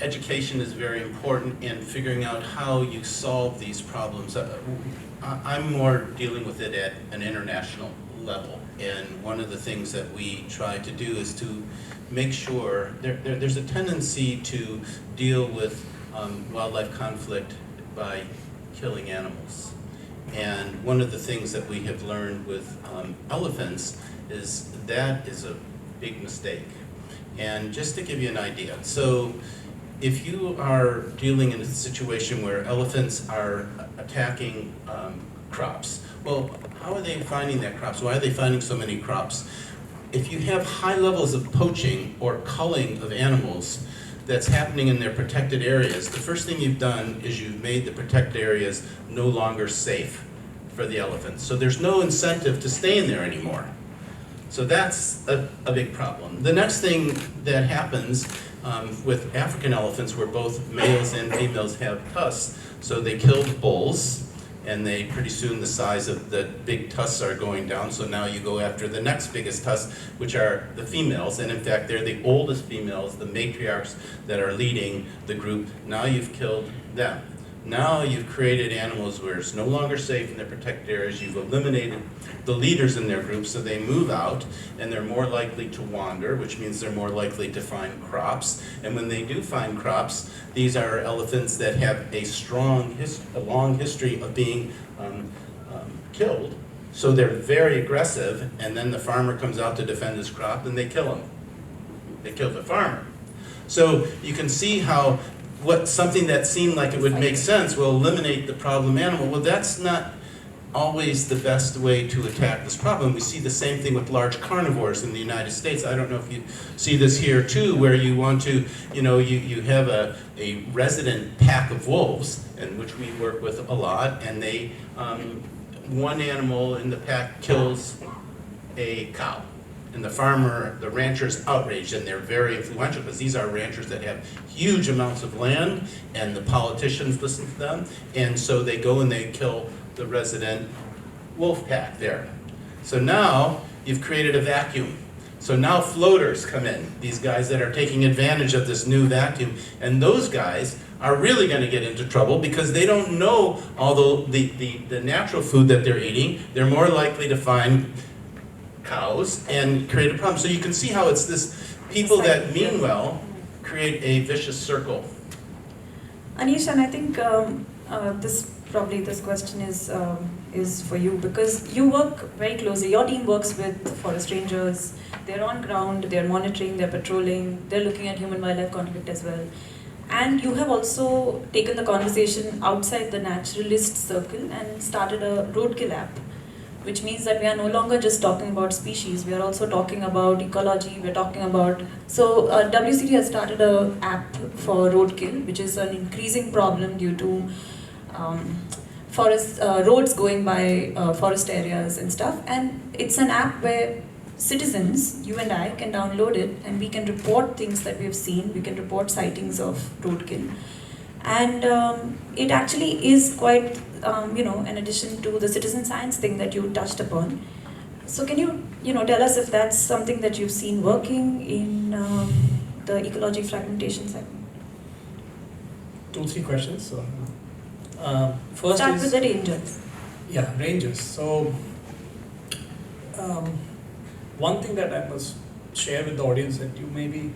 [SPEAKER 3] education is very important in figuring out how you solve these problems. I'm more dealing with it at an international level, and one of the things that we try to do is to make sure there's a tendency to deal with wildlife conflict by killing animals. And one of the things that we have learned with elephants is that is a big mistake. And just to give you an idea, so if you are dealing in a situation where elephants are attacking crops. Well, how are they finding that crops? Why are they finding so many crops? If you have high levels of poaching or culling of animals that's happening in their protected areas, the first thing you've done is you've made the protected areas no longer safe for the elephants. So there's no incentive to stay in there anymore. So that's a big problem. The next thing that happens with African elephants, where both males and females have tusks, so they killed bulls, and they pretty soon the size of the big tusks are going down, so now you go after the next biggest tusks, which are the females, and in fact they're the oldest females, the matriarchs that are leading the group. Now you've killed them. Now you've created animals where it's no longer safe in their protected areas. You've eliminated the leaders in their group, so they move out, and they're more likely to wander, which means they're more likely to find crops. And when they do find crops, these are elephants that have a long history of being killed. So they're very aggressive, and then the farmer comes out to defend his crop, and they kill him. They kill the farmer. So you can see how something that seemed like it would make sense will eliminate the problem animal. Well, that's not always the best way to attack this problem. We see the same thing with large carnivores in the United States. I don't know if you see this here too, where you want to, you have a resident pack of wolves, and which we work with a lot, and they, one animal in the pack kills a cow. And the rancher's outraged, and they're very influential because these are ranchers that have huge amounts of land, and the politicians listen to them, and so they go and they kill the resident wolf pack there. So now you've created a vacuum. So now floaters come in, these guys that are taking advantage of this new vacuum, and those guys are really going to get into trouble because they don't know all the natural food that they're eating. They're more likely to find cows and create a problem. So you can see how it's this people that mean well create a vicious circle.
[SPEAKER 2] Anish, and I think this question is for you, because you work very closely. Your team works with forest rangers. They're on ground, they're monitoring, they're patrolling, they're looking at human-wildlife conflict as well. And you have also taken the conversation outside the naturalist circle and started a roadkill app, which means that we are no longer just talking about species, we are also talking about ecology, we're talking about... So WCT has started an app for roadkill, which is an increasing problem due to roads going by forest areas and stuff. And it's an app where citizens, you and I, can download it, and we can report things that we've seen, we can report sightings of roadkill. And it actually is quite, an addition to the citizen science thing that you touched upon. So can you, tell us if that's something that you've seen working in the ecology fragmentation segment?
[SPEAKER 4] 2-3 questions. So, first
[SPEAKER 2] Start with the rangers.
[SPEAKER 4] Yeah, rangers. So, one thing that I must share with the audience, that you may be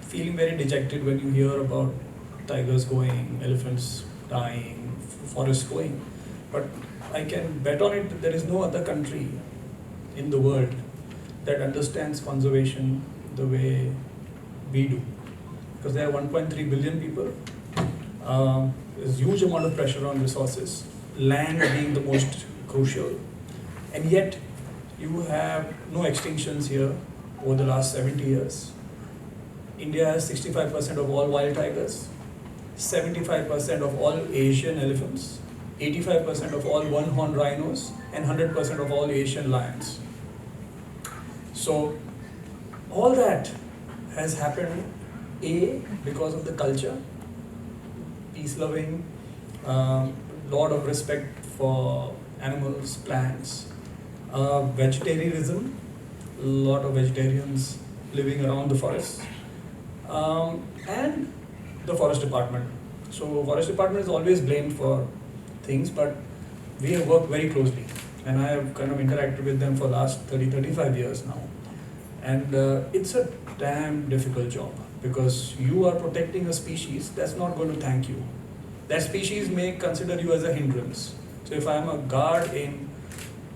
[SPEAKER 4] feeling very dejected when you hear about tigers going, elephants dying, forests going. But I can bet on it that there is no other country in the world that understands conservation the way we do. Because there are 1.3 billion people. There's a huge amount of pressure on resources, land being the most crucial. And yet, you have no extinctions here over the last 70 years. India has 65% of all wild tigers, 75% of all Asian elephants, 85% of all one-horned rhinos, and 100% of all Asian lions. So, all that has happened, A, because of the culture, peace-loving, lot of respect for animals, plants, vegetarianism, a lot of vegetarians living around the forest, and the forest department. So forest department is always blamed for things, but we have worked very closely, and I have kind of interacted with them for the last 30-35 years now. And it's a damn difficult job, because you are protecting a species that's not going to thank you. That species may consider you as a hindrance. So if I'm a guard in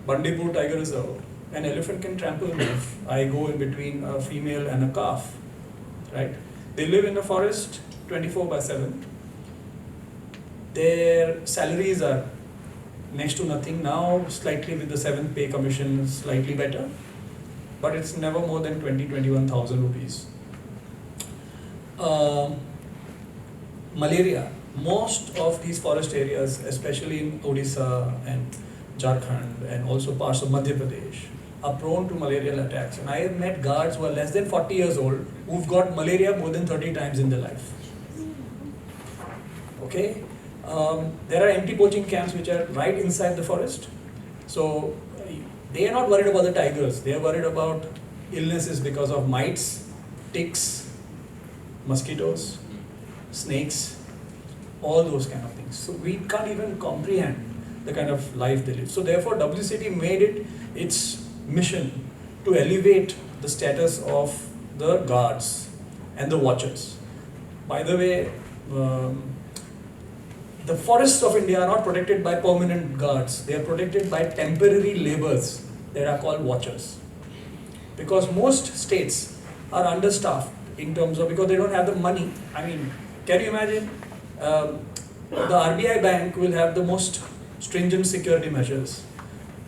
[SPEAKER 4] Bandipur Tiger Reserve, an elephant can trample me if I go in between a female and a calf, right? They live in the forest 24/7. Their salaries are next to nothing. Now slightly with the 7th pay commission, slightly better, but it's never more than 21,000 rupees. Malaria. Most of these forest areas, especially in Odisha and Jharkhand and also parts of Madhya Pradesh, are prone to malarial attacks. And I have met guards who are less than 40 years old who've got malaria more than 30 times in their life. Okay? There are anti-poaching camps which are right inside the forest. So they are not worried about the tigers. They are worried about illnesses because of mites, ticks, mosquitoes, snakes, all those kind of things. So we can't even comprehend the kind of life they live. So therefore WCT made it its mission to elevate the status of the guards and the watchers. By the way, the forests of India are not protected by permanent guards. They are protected by temporary laborers that are called watchers. Because most states are understaffed in terms of, because they don't have the money. I mean, can you imagine? The RBI bank will have the most stringent security measures,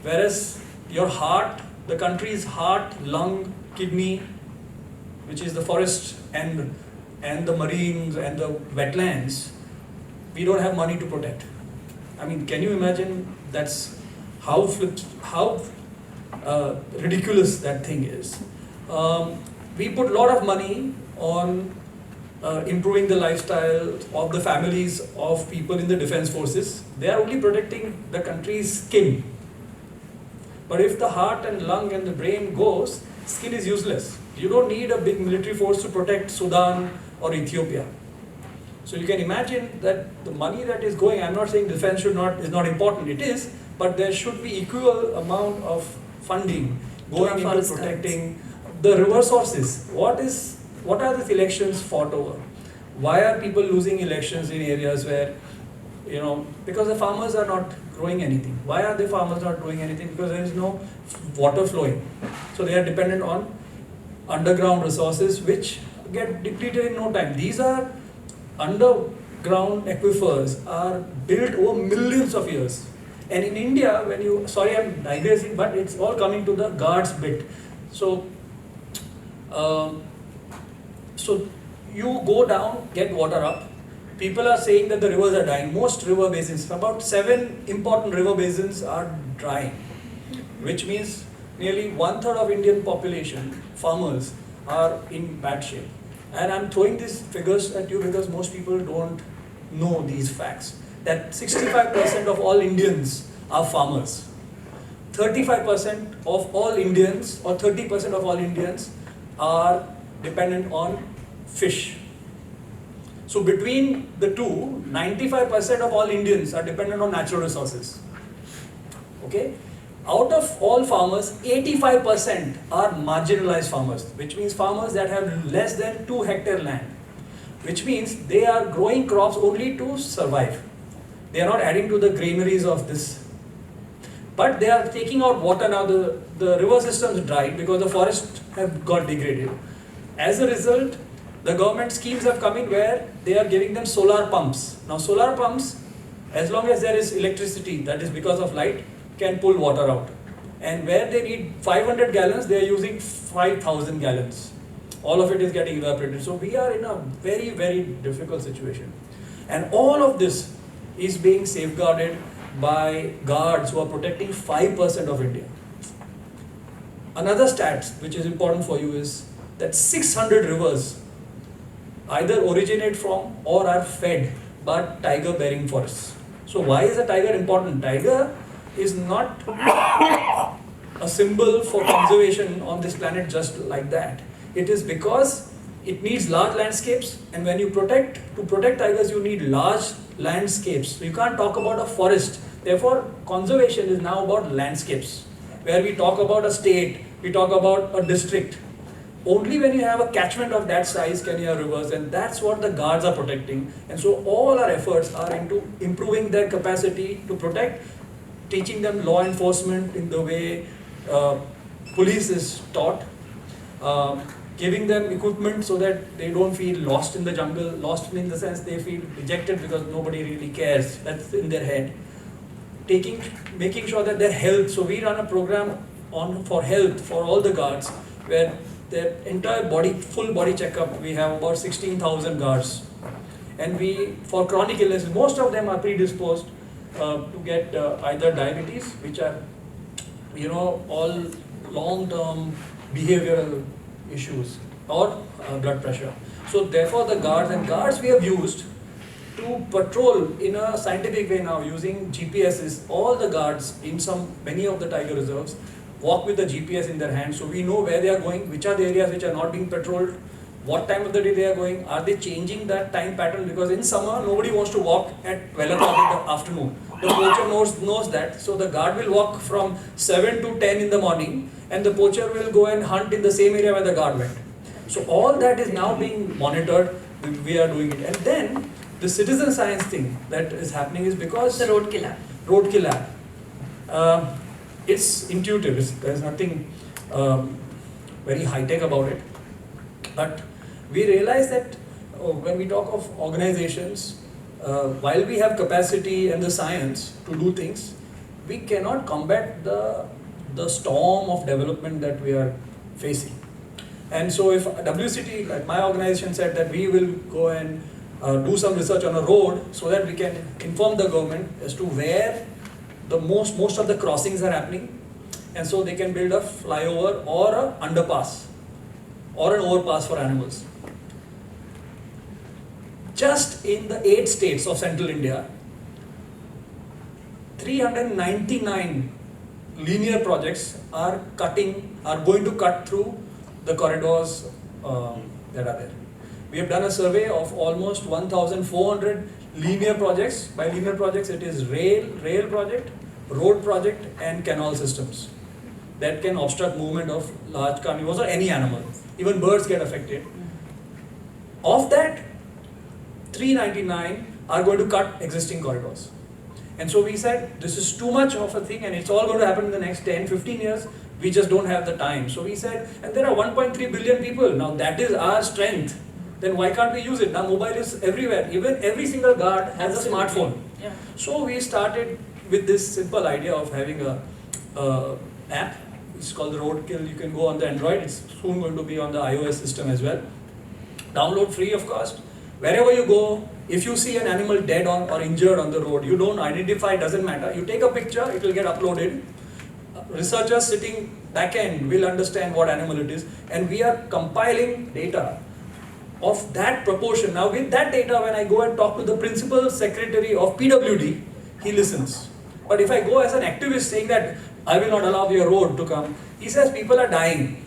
[SPEAKER 4] whereas your heart, the country's heart, lung, kidney, which is the forest and the marines and the wetlands, we don't have money to protect. I mean, can you imagine? That's how ridiculous that thing is. We put a lot of money on improving the lifestyle of the families of people in the defense forces. They are only protecting the country's skin. But if the heart and lung and the brain goes, skin is useless. You don't need a big military force to protect Sudan or Ethiopia. So you can imagine that the money that is going, I'm not saying defense is not important, it is, but there should be equal amount of funding going into protecting the river sources. What are these elections fought over? Why are people losing elections in areas where, because the farmers are not growing anything. Why are the farmers not growing anything? Because there is no water flowing. So they are dependent on underground resources which get depleted in no time. These are underground aquifers are built over millions of years. And in India, sorry I'm digressing, but it's all coming to the guards bit. So you go down, get water up. People are saying that the rivers are dying. Most river basins, about 7 important river basins are drying, which means nearly 1/3 of Indian population, farmers, are in bad shape. And I'm throwing these figures at you because most people don't know these facts. That 65% of all Indians are farmers. 35% of all Indians or 30% of all Indians are dependent on fish. So between the two, 95% of all Indians are dependent on natural resources. Okay? Out of all farmers, 85% are marginalized farmers, which means farmers that have less than 2 hectare land, which means they are growing crops only to survive. They are not adding to the granaries of this. But they are taking out water now. The river systems dried because the forests have got degraded. As a result, the government schemes have come in where they are giving them solar pumps. Now solar pumps, as long as there is electricity, that is because of light, can pull water out. And where they need 500 gallons, they are using 5,000 gallons. All of it is getting evaporated. So we are in a very, very difficult situation. And all of this is being safeguarded by guards who are protecting 5% of India. Another stat which is important for you is that 600 rivers either originate from or are fed by tiger-bearing forests. So why is a tiger important? Tiger is not a symbol for conservation on this planet just like that. It is because it needs large landscapes, and when to protect tigers you need large landscapes. So you can't talk about a forest. Therefore, conservation is now about landscapes, where we talk about a state, we talk about a district. Only when you have a catchment of that size can you have rivers, and that's what the guards are protecting. And so all our efforts are into improving their capacity to protect, teaching them law enforcement in the way police is taught, giving them equipment so that they don't feel lost in the jungle, lost in the sense they feel rejected because nobody really cares, that's in their head. making sure that their health. So we run a program for health for all the guards, where their entire body, full body checkup. We have about 16,000 guards, and for chronic illnesses, most of them are predisposed to get either diabetes, which are all long-term behavioral issues, or blood pressure. So therefore the guards we have used to patrol in a scientific way now, using GPSs. All the guards in many of the tiger reserves walk with the GPS in their hand, so we know where they are going, which are the areas which are not being patrolled, what time of the day they are going, are they changing that time pattern, because in summer nobody wants to walk at 12 o'clock in the afternoon. The poacher knows that, so the guard will walk from 7 to 10 in the morning, and the poacher will go and hunt in the same area where the guard went. So all that is now being monitored, we are doing it. And then the citizen science thing that is happening is because
[SPEAKER 2] The roadkill app.
[SPEAKER 4] Roadkill app. It's intuitive. There's nothing very high tech about it. But we realize that when we talk of organizations, while we have capacity and the science to do things, we cannot combat the storm of development that we are facing. And so if WCT, like my organization, said that we will go and do some research on a road so that we can inform the government as to where the most of the crossings are happening, and so they can build a flyover or an underpass or an overpass for animals. Just in the 8 states of central India, 399 linear projects are going to cut through the corridors that are there. We have done a survey of almost 1,400 linear projects. By linear projects, it is rail project, road project, and canal systems that can obstruct movement of large carnivores or any animal. Even birds get affected. Of that, 399 are going to cut existing corridors. And so we said, this is too much of a thing, and it's all going to happen in the next 10, 15 years. We just don't have the time. So we said, and there are 1.3 billion people. Now that is our strength. Then why can't we use it? Now mobile is everywhere. Even every single guard has a smartphone.
[SPEAKER 2] Yeah.
[SPEAKER 4] So we started with this simple idea of having a app. It's called the Roadkill. You can go on the Android. It's soon going to be on the iOS system as well. Download free of cost. Wherever you go, if you see an animal dead or injured on the road, you don't identify, doesn't matter. You take a picture, it will get uploaded. Researchers sitting back end will understand what animal it is, and we are compiling data of that proportion. Now with that data, when I go and talk to the principal secretary of PWD, he listens. But if I go as an activist saying that I will not allow your road to come, he says people are dying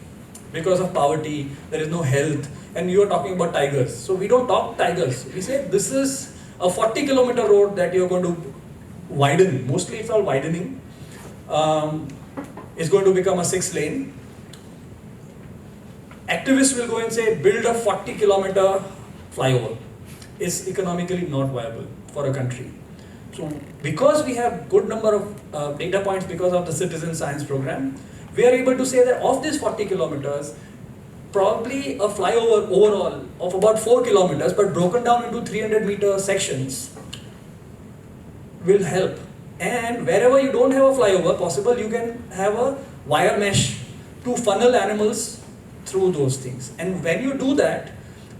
[SPEAKER 4] because of poverty, there is no health, and you are talking about tigers. So we don't talk tigers. We say this is a 40-kilometer road that you are going to widen. Mostly it's all widening. It's going to become a 6-lane. Activists will go and say, build a 40-kilometer flyover. It's economically not viable for a country. So because we have good number of data points because of the citizen science program, we are able to say that of these 40 kilometers, probably a flyover overall of about 4 kilometers, but broken down into 300-meter sections will help. And wherever you don't have a flyover possible, you can have a wire mesh to funnel animals through those things. And when you do that,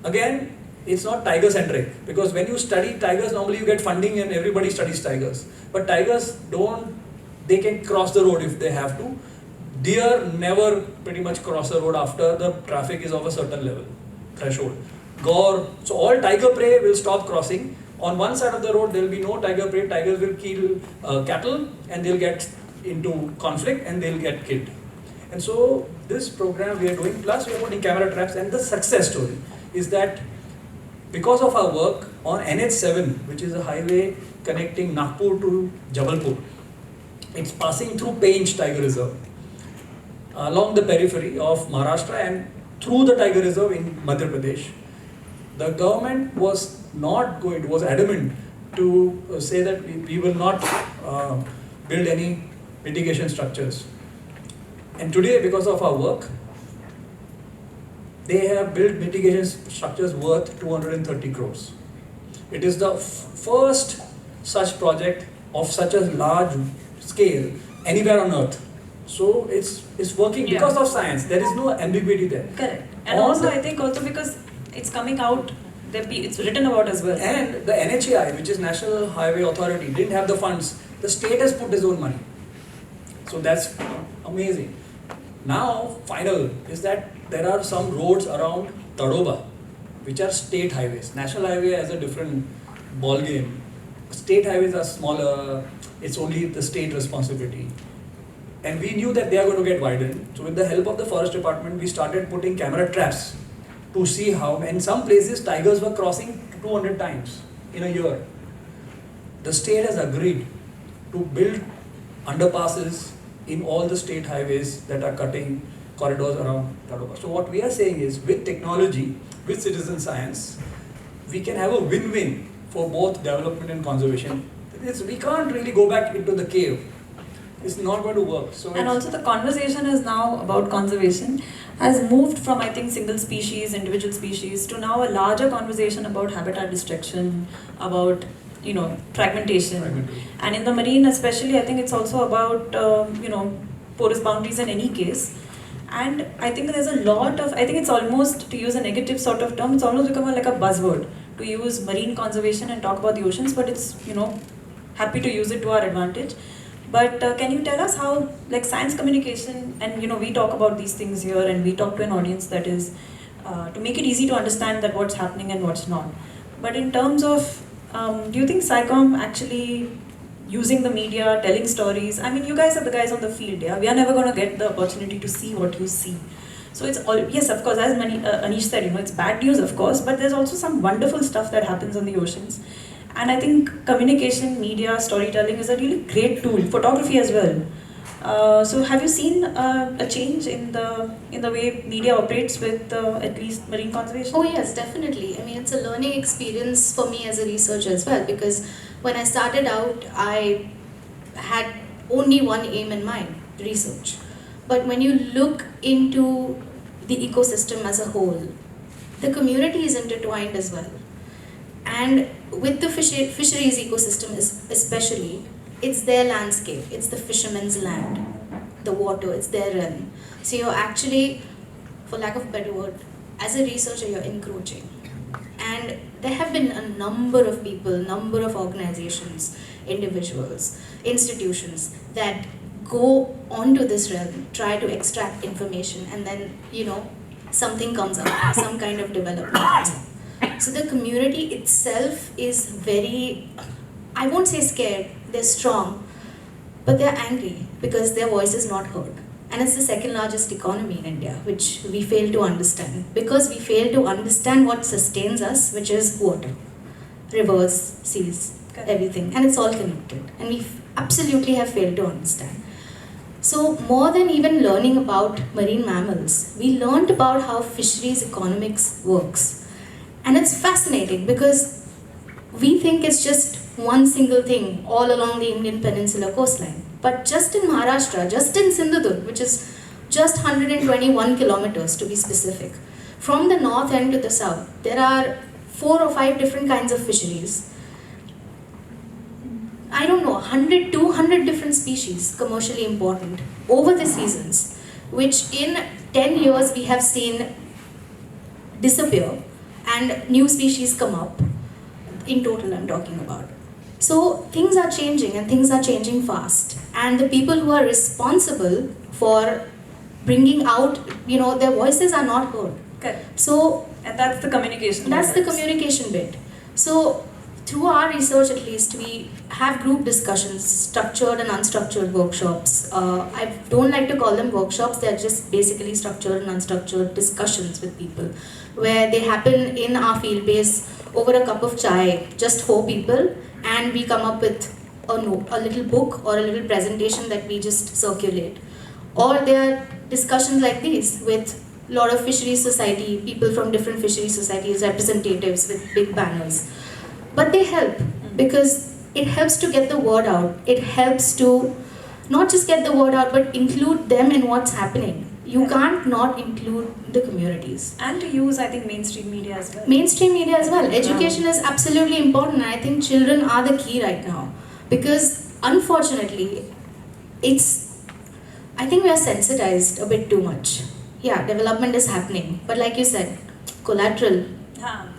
[SPEAKER 4] again, it's not tiger centric, because when you study tigers, normally you get funding and everybody studies tigers. But tigers they can cross the road if they have to. Deer never pretty much cross the road after the traffic is of a certain level, threshold. Gaur, so all tiger prey will stop crossing. On one side of the road, there will be no tiger prey. Tigers will kill cattle, and they'll get into conflict and they'll get killed. And so this program we are doing, plus we are putting camera traps, and the success story is that because of our work on NH7, which is a highway connecting Nagpur to Jabalpur, it's passing through Pench Tiger Reserve, along the periphery of Maharashtra and through the Tiger Reserve in Madhya Pradesh. The government was adamant to say that we will not build any mitigation structures. And today, because of our work, they have built mitigation structures worth 230 crores. It is the first such project of such a large scale anywhere on earth. So it's working
[SPEAKER 2] Yeah.
[SPEAKER 4] because of science. There is no ambiguity there.
[SPEAKER 2] Correct. And
[SPEAKER 4] All
[SPEAKER 2] also
[SPEAKER 4] the-
[SPEAKER 2] I think also because it's coming out, it's written about as well.
[SPEAKER 4] And the NHAI, which is National Highway Authority, didn't have the funds. The state has put its own money. So that's amazing. Now, final is that there are some roads around Tadoba, which are state highways. National highway has a different ball game. State highways are smaller. It's only the state responsibility. And we knew that they are going to get widened. So with the help of the forest department, we started putting camera traps to see how, in some places, tigers were crossing 200 times in a year. The state has agreed to build underpasses in all the state highways that are cutting corridors around Tadoba. So what we are saying is, with technology, with citizen science, we can have a win-win for both development and conservation. We can't really go back into the cave. It's not going to work. So
[SPEAKER 2] And also the conversation is now about conservation has moved from, I think, single species, individual species, to now a larger conversation about habitat destruction, about, fragmentation. And in the marine especially, I think it's also about, porous boundaries in any case. And I think there's a lot of, I think it's almost, to use a negative sort of term, it's almost become like a buzzword to use marine conservation and talk about the oceans, but it's, happy to use it to our advantage. But can you tell us how, like, science communication, and we talk about these things here and we talk to an audience that is, to make it easy to understand that what's happening and what's not. But in terms of, do you think SciComm actually using the media, telling stories, I mean, you guys are the guys on the field, yeah? We are never going to get the opportunity to see what you see. So it's all, yes, of course, as Anish said, it's bad news, of course, but there's also some wonderful stuff that happens on the oceans. And I think communication, media, storytelling is a really great tool, photography as well. So have you seen a change in the way media operates with at least marine conservation?
[SPEAKER 5] Oh yes, definitely. I mean, it's a learning experience for me as a researcher as well, because when I started out, I had only one aim in mind, research. But when you look into the ecosystem as a whole, the community is intertwined as well. And with the fisheries ecosystem especially, it's their landscape, it's the fisherman's land, the water, it's their realm. So you're actually, for lack of a better word, as a researcher, you're encroaching. And there have been a number of people, number of organizations, individuals, institutions that go onto this realm, try to extract information, and then, something comes up, some kind of development comes up. So the community itself is very, I won't say scared, they're strong, but they're angry because their voice is not heard. And it's the second largest economy in India, which we fail to understand. Because we fail to understand what sustains us, which is water, rivers, seas, everything. And it's all connected. And we absolutely have failed to understand. So more than even learning about marine mammals, we learned about how fisheries economics works. And it's fascinating because we think it's just one single thing all along the Indian Peninsula coastline. But just in Maharashtra, just in Sindhudurg, which is just 121 kilometers to be specific, from the north end to the south, there are 4 or 5 different kinds of fisheries. I don't know, 100, 200 different species, commercially important, over the seasons, which in 10 years we have seen disappear and new species come up. In total, I'm talking about. So things are changing and things are changing fast. And the people who are responsible for bringing out, their voices are not heard.
[SPEAKER 2] Okay.
[SPEAKER 5] So,
[SPEAKER 2] and that's the communication.
[SPEAKER 5] That's the communication bit. So through our research at least, we have group discussions, structured and unstructured workshops. I don't like to call them workshops, they're just basically structured and unstructured discussions with people, where they happen in our field base over a cup of chai, just 4 people, and we come up with a little book or a little presentation that we just circulate. Or there are discussions like these with a lot of fisheries society, people from different fisheries societies, representatives with big banners. But they help because it helps to get the word out. It helps to not just get the word out, but include them in what's happening. You can't not include the communities.
[SPEAKER 2] And to use, I think, mainstream media as well.
[SPEAKER 5] Mainstream media as well. Education is absolutely important. I think children are the key right now. Because unfortunately, I think we are sensitized a bit too much. Yeah, development is happening, but like you said, collateral,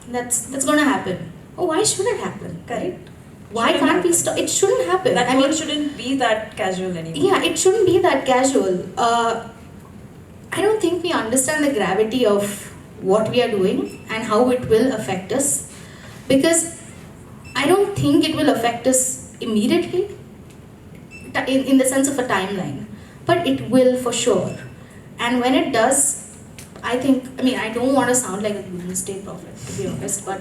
[SPEAKER 5] that's going to happen. Oh, why should it happen?
[SPEAKER 2] Correct.
[SPEAKER 5] Why
[SPEAKER 2] Shouldn't
[SPEAKER 5] can't we
[SPEAKER 2] happen.
[SPEAKER 5] stop? It shouldn't happen.
[SPEAKER 2] That
[SPEAKER 5] I
[SPEAKER 2] word
[SPEAKER 5] mean,
[SPEAKER 2] shouldn't be that casual anymore.
[SPEAKER 5] yeah, it shouldn't be that casual. I don't think we understand the gravity of what we are doing and how it will affect us, because I don't think it will affect us immediately in the sense of a timeline, but it will for sure. And when it does, I don't want to sound like a doomsday prophet, to be honest, but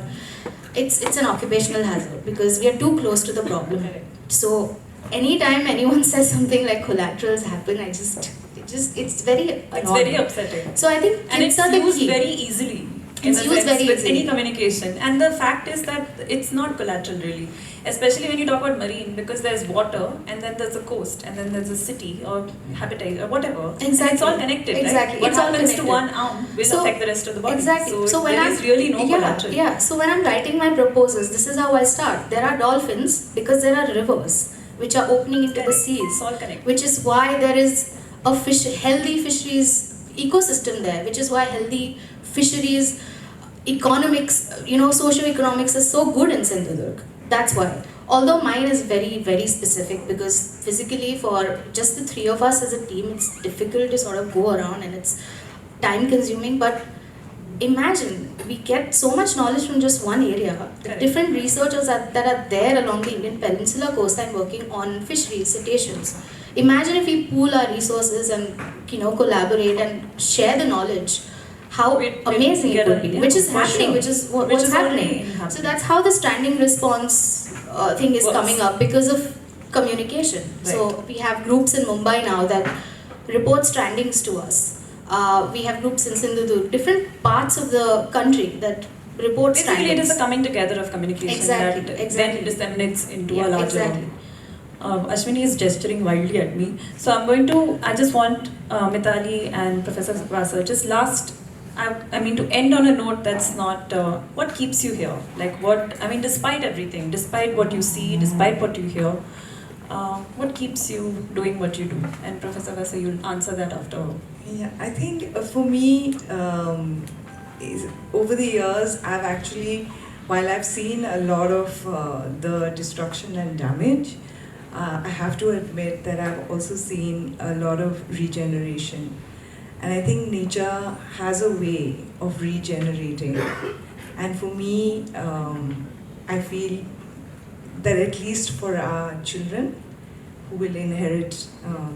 [SPEAKER 5] it's an occupational hazard because we are too close to the problem. So anytime anyone says something like collaterals happen, it's very annoying.
[SPEAKER 2] It's very upsetting.
[SPEAKER 5] So I think
[SPEAKER 2] And it's
[SPEAKER 5] are the
[SPEAKER 2] used
[SPEAKER 5] key.
[SPEAKER 2] very easily.
[SPEAKER 5] It's
[SPEAKER 2] in a
[SPEAKER 5] used
[SPEAKER 2] sense
[SPEAKER 5] very
[SPEAKER 2] with
[SPEAKER 5] easily.
[SPEAKER 2] any communication. And the fact is that it's not collateral really. Especially when you talk about marine, because there's water and then there's a coast and then there's a city or habitat or whatever.
[SPEAKER 5] Exactly.
[SPEAKER 2] And it's all connected,
[SPEAKER 5] Exactly.
[SPEAKER 2] right? What
[SPEAKER 5] It's all
[SPEAKER 2] happens to
[SPEAKER 5] connected.
[SPEAKER 2] one arm will
[SPEAKER 5] So,
[SPEAKER 2] affect the rest of the body.
[SPEAKER 5] Exactly.
[SPEAKER 2] So,
[SPEAKER 5] when
[SPEAKER 2] there
[SPEAKER 5] I'm
[SPEAKER 2] is really no collateral.
[SPEAKER 5] Yeah. So when I'm writing my proposals, this is how I start. There are dolphins because there are rivers which are opening into the
[SPEAKER 2] Correct.
[SPEAKER 5] seas,
[SPEAKER 2] It's all connected.
[SPEAKER 5] which is why there is a healthy fisheries ecosystem there, which is why healthy fisheries economics, socio-economics is so good in Sindhudurg. That's why. Although mine is very, very specific, because physically for just the three of us as a team, it's difficult to sort of go around and it's time consuming. But imagine, we get so much knowledge from just one area. The
[SPEAKER 2] Correct.
[SPEAKER 5] different researchers that are there along the Indian Peninsula coastline working on fisheries, cetaceans. Imagine if we pool our resources and collaborate and share the knowledge. How
[SPEAKER 2] We'd
[SPEAKER 5] amazing it
[SPEAKER 2] get
[SPEAKER 5] would
[SPEAKER 2] a-
[SPEAKER 5] be,
[SPEAKER 2] yeah,
[SPEAKER 5] which is
[SPEAKER 2] for
[SPEAKER 5] happening,
[SPEAKER 2] sure.
[SPEAKER 5] which is
[SPEAKER 2] Which
[SPEAKER 5] what's
[SPEAKER 2] is
[SPEAKER 5] happening.
[SPEAKER 2] already happening.
[SPEAKER 5] So that's how the standing response thing is
[SPEAKER 2] Works.
[SPEAKER 5] coming up, because of communication. So we have groups in Mumbai now that report strandings to us. We have groups in Sindhudurg, different parts of the country that report
[SPEAKER 2] Basically, it is a
[SPEAKER 5] strandings.
[SPEAKER 2] coming together of communication
[SPEAKER 5] Exactly,
[SPEAKER 2] that
[SPEAKER 5] exactly.
[SPEAKER 2] then disseminates into
[SPEAKER 5] Yeah,
[SPEAKER 2] a larger
[SPEAKER 5] exactly.
[SPEAKER 2] one. Ashwini is gesturing wildly at me. So I just want Mitali and Professor Wasser, just to end on a note that's not, what keeps you here? Despite everything, despite what you see, despite what you hear, what keeps you doing what you do? And Professor Wasser, you'll answer that after.
[SPEAKER 6] Yeah, I think for me, over the years, while I've seen a lot of the destruction and damage, I have to admit that I've also seen a lot of regeneration. And I think nature has a way of regenerating. And for me, I feel that at least for our children who will inherit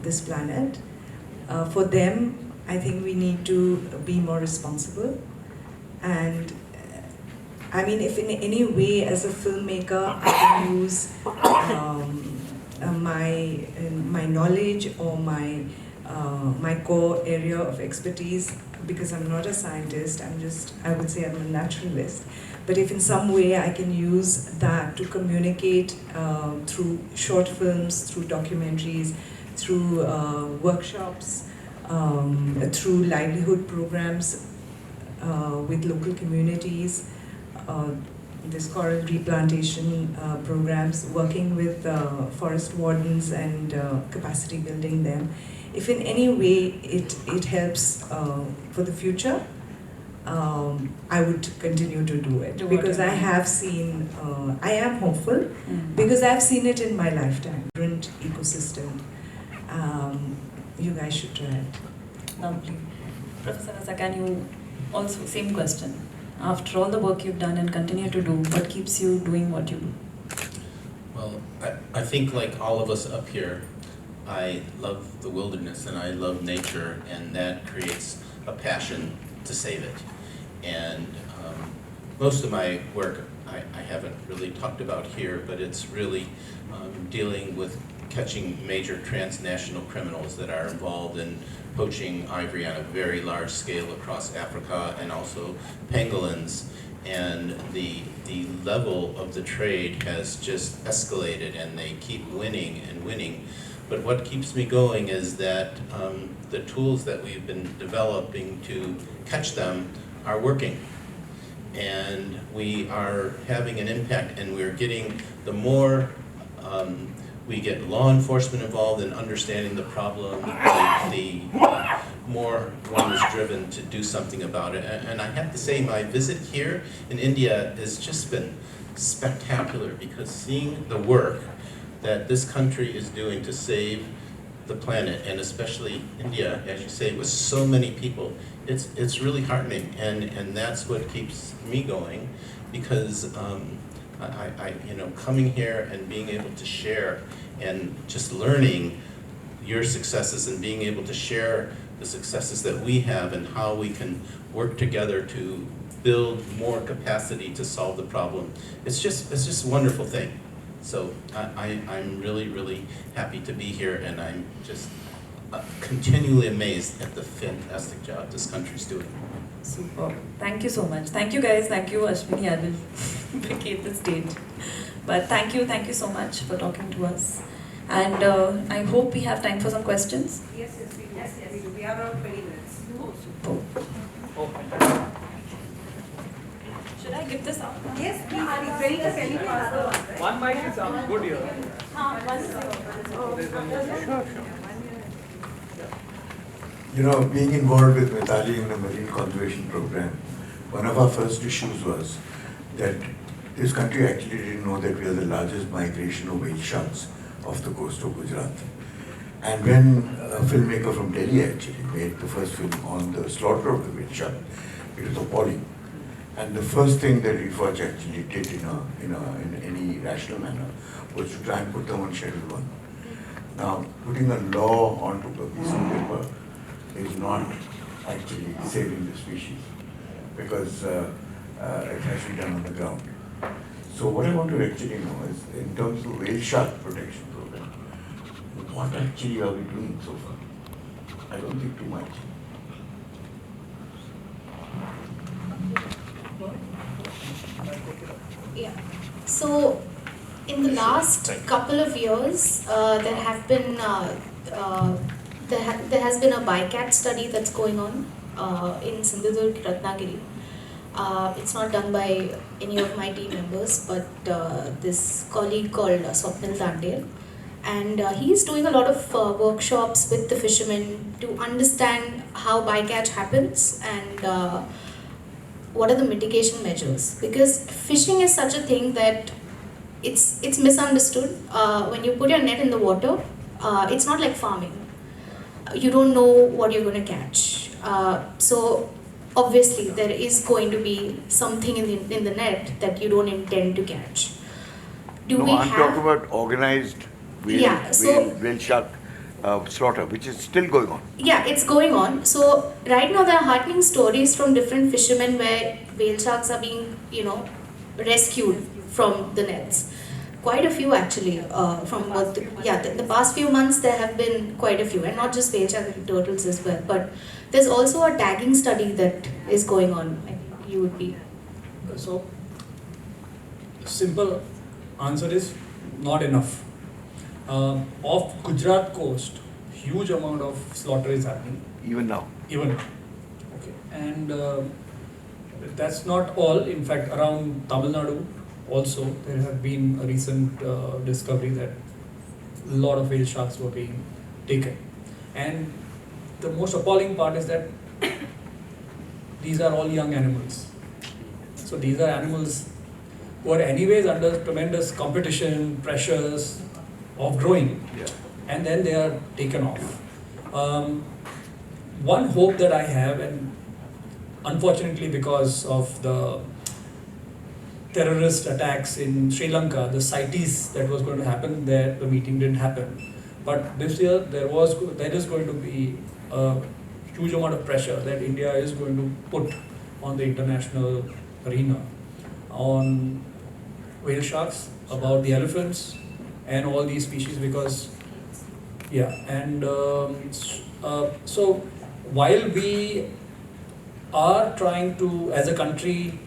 [SPEAKER 6] this planet, for them, I think we need to be more responsible. And if in any way as a filmmaker I can use my knowledge or my core area of expertise, because I'm not a scientist, I would say I'm a naturalist. But if in some way I can use that to communicate through short films, through documentaries, through workshops, through livelihood programs with local communities, this coral replantation programs, working with forest wardens and capacity building them. If in any way it helps for the future, I would continue to do it, because I have seen, I am hopeful, because I've seen it in my lifetime. Different ecosystem. You guys should try it.
[SPEAKER 2] Lovely. Professor Wasser, can you also, same question. After all the work you've done and continue to do, what keeps you doing what you do?
[SPEAKER 3] Well, I think like all of us up here, I love the wilderness and I love nature, and that creates a passion to save it. And most of my work I haven't really talked about here, but it's really dealing with catching major transnational criminals that are involved in poaching ivory on a very large scale across Africa, and also pangolins. And the level of the trade has just escalated, and they keep winning and winning. But what keeps me going is that the tools that we've been developing to catch them are working. And we are having an impact, and we're getting the more we get law enforcement involved in understanding the problem, the more one is driven to do something about it. And I have to say, my visit here in India has just been spectacular, because seeing the work that this country is doing to save the planet, and especially India, as you say, with so many people, it's really heartening, and that's what keeps me going, because I coming here and being able to share and just learning your successes and being able to share the successes that we have and how we can work together to build more capacity to solve the problem. It's just a wonderful thing. So I'm really, really happy to be here, and I'm just continually amazed at the fantastic job this country's doing.
[SPEAKER 2] Super. Thank you so much. Thank you guys. Thank you, Ashwini. I will vacate the stage. But thank you so much for talking to us. And I hope we have time for some questions.
[SPEAKER 7] Yes, we do. We have around 20 minutes.
[SPEAKER 2] Oh. Should I give this out?
[SPEAKER 7] Yes, please. Ready to send you faster.
[SPEAKER 4] One mic is up, good here.
[SPEAKER 8] You know, being involved with Mitali in the marine conservation program, one of our first issues was that this country actually didn't know that we are the largest migration of whale sharks off the coast of Gujarat. And when a filmmaker from Delhi actually made the first film on the slaughter of the whale shark, it was appalling. And the first thing that Research actually did in any rational manner was to try and put them on Schedule 1. Now, putting a law onto a piece of paper is not actually saving the species, because it has to be done on the ground. So what I want to actually know is, in terms of whale shark protection program, what actually are we doing so far? I don't think too much.
[SPEAKER 5] Yeah. So, in the last couple of years, there have been there has been a bycatch study that's going on in Sindhudurg, Ratnagiri. It's not done by any of my team members, but this colleague called Swapnil Tandel. And he's doing a lot of workshops with the fishermen to understand how bycatch happens and what are the mitigation measures. Because fishing is such a thing that it's misunderstood. When you put your net in the water, it's not like farming. You don't know what you're going to catch. So obviously there is going to be something in the net that you don't intend to catch.
[SPEAKER 8] I'm talking about organized whale shark slaughter, which is still going on.
[SPEAKER 5] Yeah, it's going on. So right now there are heartening stories from different fishermen where whale sharks are being, rescued from the nets. Quite a few actually. The past few months there have been quite a few, and not just whale sharks and turtles as well. But there's also a tagging study that is going on. You would be.
[SPEAKER 4] So, simple answer is not enough. Off Gujarat coast, huge amount of slaughter is happening.
[SPEAKER 8] Even now.
[SPEAKER 4] Okay. And that's not all. In fact, around Tamil Nadu also, there have been a recent discovery that a lot of whale sharks were being taken. And the most appalling part is that these are all young animals. So these are animals who are anyways under tremendous competition, pressures of growing, and then they are taken off. One hope that I have, and unfortunately because of the terrorist attacks in Sri Lanka, the CITES that was going to happen there, the meeting didn't happen. But this year there is going to be a huge amount of pressure that India is going to put on the international arena on whale sharks, about the elephants and all these species, because so while we are trying to, as a country,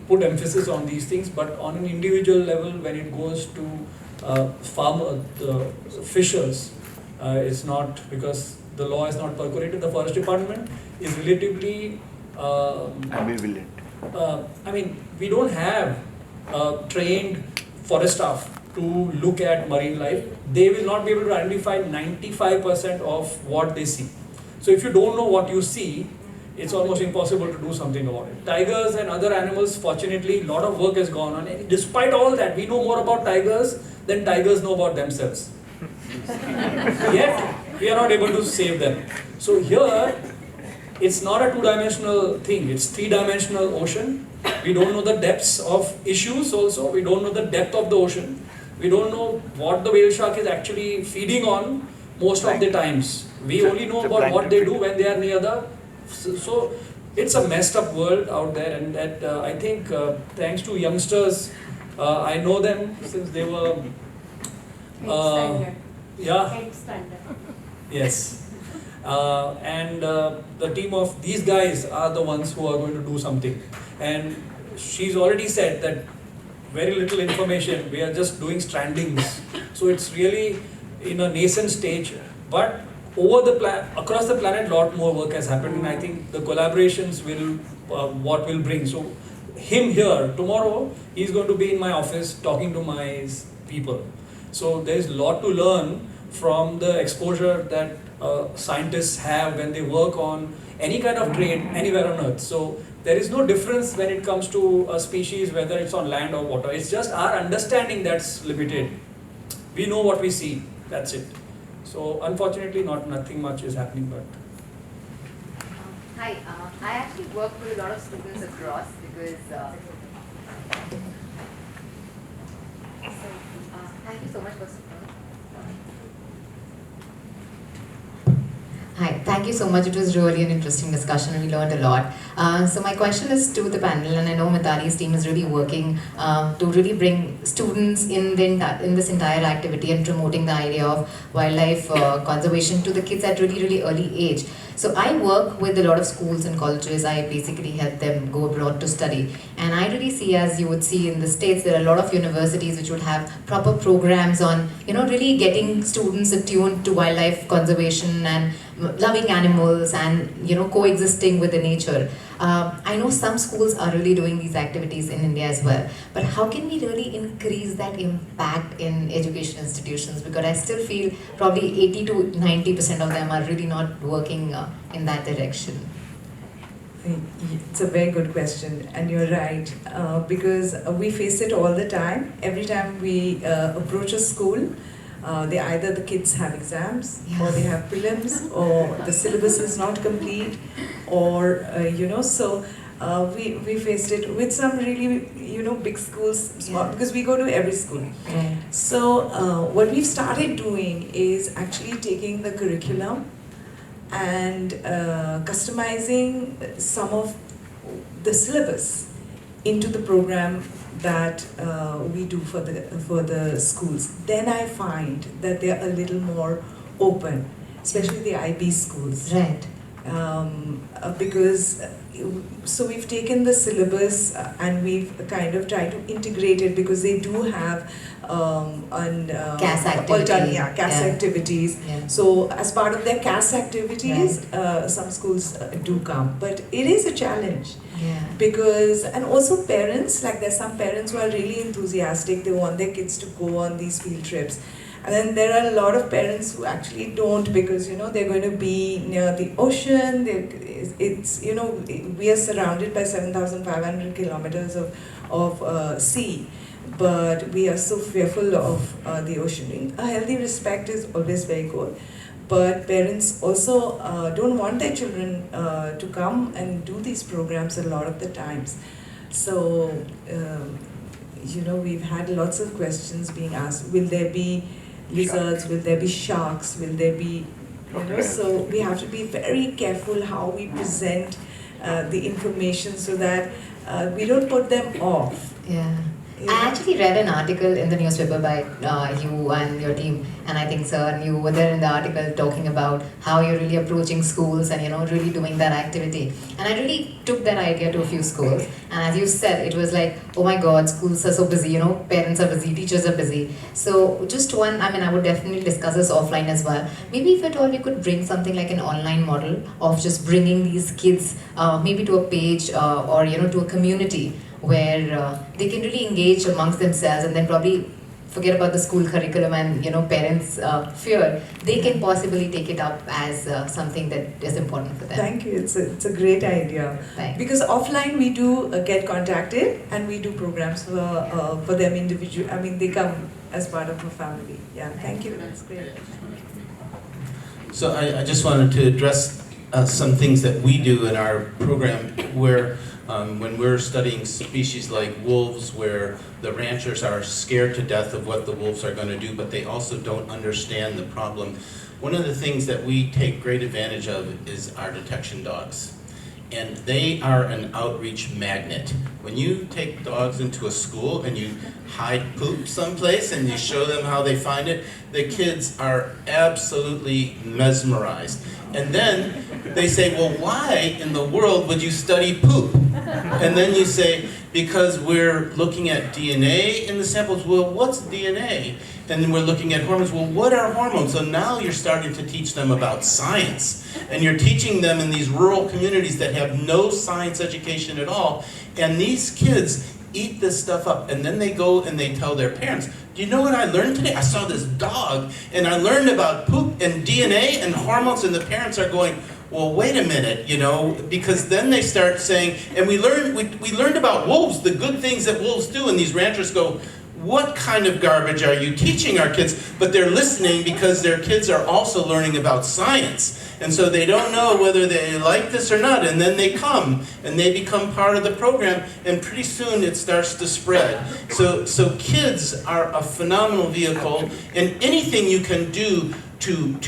[SPEAKER 4] put emphasis on these things, but on an individual level, when it goes to fishers, it's not, because the law is not percolated. The forest department is relatively
[SPEAKER 8] ambivalent.
[SPEAKER 4] We don't have trained forest staff to look at marine life, they will not be able to identify 95% of what they see. So if you don't know what you see, it's almost impossible to do something about it. Tigers and other animals, fortunately, a lot of work has gone on. And despite all that, we know more about tigers than tigers know about themselves. Yet, we are not able to save them. So here, it's not a two-dimensional thing, it's three-dimensional ocean. We don't know the depths of issues also, we don't know the depth of the ocean. We don't know what the whale shark is actually feeding on most of the times. We only know about what they do when they are near the... So it's a messed up world out there, and that I think thanks to youngsters, I know them since they were... yeah. Yes. And the team of these guys are the ones who are going to do something. And she's already said that very little information, we are just doing strandings. So it's really in a nascent stage. But over the across the planet, a lot more work has happened, and I think the collaborations will what will bring. So him here tomorrow, he's going to be in my office talking to my people. So there's a lot to learn from the exposure that scientists have when they work on any kind of trade anywhere on Earth. So there is no difference when it comes to a species, whether it's on land or water. It's just our understanding that's limited. We know what we see, that's it. So unfortunately, nothing much is happening. But
[SPEAKER 9] hi, I actually work with a lot of students across because. Thank you so much for.
[SPEAKER 10] Hi, thank you so much. It was really an interesting discussion and we learned a lot. So my question is to the panel, and I know Mitali's team is really working to really bring students in this entire activity and promoting the idea of wildlife conservation to the kids at really early age. So I work with a lot of schools and colleges. I basically help them go abroad to study. And I really see, as you would see in the States, there are a lot of universities which would have proper programs on, really getting students attuned to wildlife conservation and loving animals and, coexisting with the nature. I know some schools are really doing these activities in India as well, but how can we really increase that impact in education institutions? Because I still feel probably 80 to 90% of them are really not working in that direction.
[SPEAKER 6] It's a very good question, and you're right, because we face it all the time. Every time we approach a school, either the kids have exams, or they have prelims, or the syllabus is not complete, or so we faced it with some really big schools, small, because we go to every school. So what we've started doing is actually taking the curriculum and customizing some of the syllabus into the program that we do for the schools. Then I find that they're a little more open, especially the IB schools.
[SPEAKER 10] Right.
[SPEAKER 6] Because so we've taken the syllabus and we've kind of tried to integrate it, because they do have
[SPEAKER 10] CAS activities.
[SPEAKER 6] Activities.
[SPEAKER 10] Yeah.
[SPEAKER 6] So as part of their CAS activities, some schools do come, but it is a challenge.
[SPEAKER 10] Yeah.
[SPEAKER 6] Because, and also parents, like there's some parents who are really enthusiastic, they want their kids to go on these field trips. And then there are a lot of parents who actually don't, because they're going to be near the ocean. We are surrounded by 7,500 kilometers of sea, but we are so fearful of the ocean. A healthy respect is always very good, but parents also don't want their children to come and do these programs a lot of the times. So we've had lots of questions being asked. Will there be lizards? Will there be sharks? Will there be, so we have to be very careful how we present the information so that we don't put them off.
[SPEAKER 10] Yeah. I actually read an article in the newspaper by you and your team, and I think sir and you were there in the article talking about how you're really approaching schools and really doing that activity. And I really took that idea to a few schools, and as you said, it was like, oh my god, schools are so busy, parents are busy, teachers are busy. So just one, I would definitely discuss this offline as well. Maybe if at all we could bring something like an online model of just bringing these kids maybe to a page or to a community where they can really engage amongst themselves, and then probably forget about the school curriculum and parents' fear, they can possibly take it up as something that is important for them.
[SPEAKER 6] Thank you. It's a great idea.
[SPEAKER 10] Thanks.
[SPEAKER 6] Because offline we do get contacted and we do programs for them individually. I mean, they come as part of a family. Yeah, thank you. That's great.
[SPEAKER 3] So I just wanted to address some things that we do in our program where when we're studying species like wolves, where the ranchers are scared to death of what the wolves are going to do, but they also don't understand the problem. One of the things that we take great advantage of is our detection dogs. And they are an outreach magnet. When you take dogs into a school and you hide poop someplace and you show them how they find it, the kids are absolutely mesmerized. And then they say, well, why in the world would you study poop? And then you say, because we're looking at DNA in the samples. Well, what's DNA? And then we're looking at hormones. Well, what are hormones? So now you're starting to teach them about science. And you're teaching them in these rural communities that have no science education at all. And these kids eat this stuff up. And then they go and they tell their parents, do you know what I learned today? I saw this dog and I learned about poop and DNA and hormones. And the parents are going, well, wait a minute, because then they start saying, and we learned about wolves, the good things that wolves do. And these ranchers go, what kind of garbage are you teaching our kids? But they're listening because their kids are also learning about science. And so they don't know whether they like this or not. And then they come and they become part of the program. And pretty soon it starts to spread. So kids are a phenomenal vehicle. And anything you can do to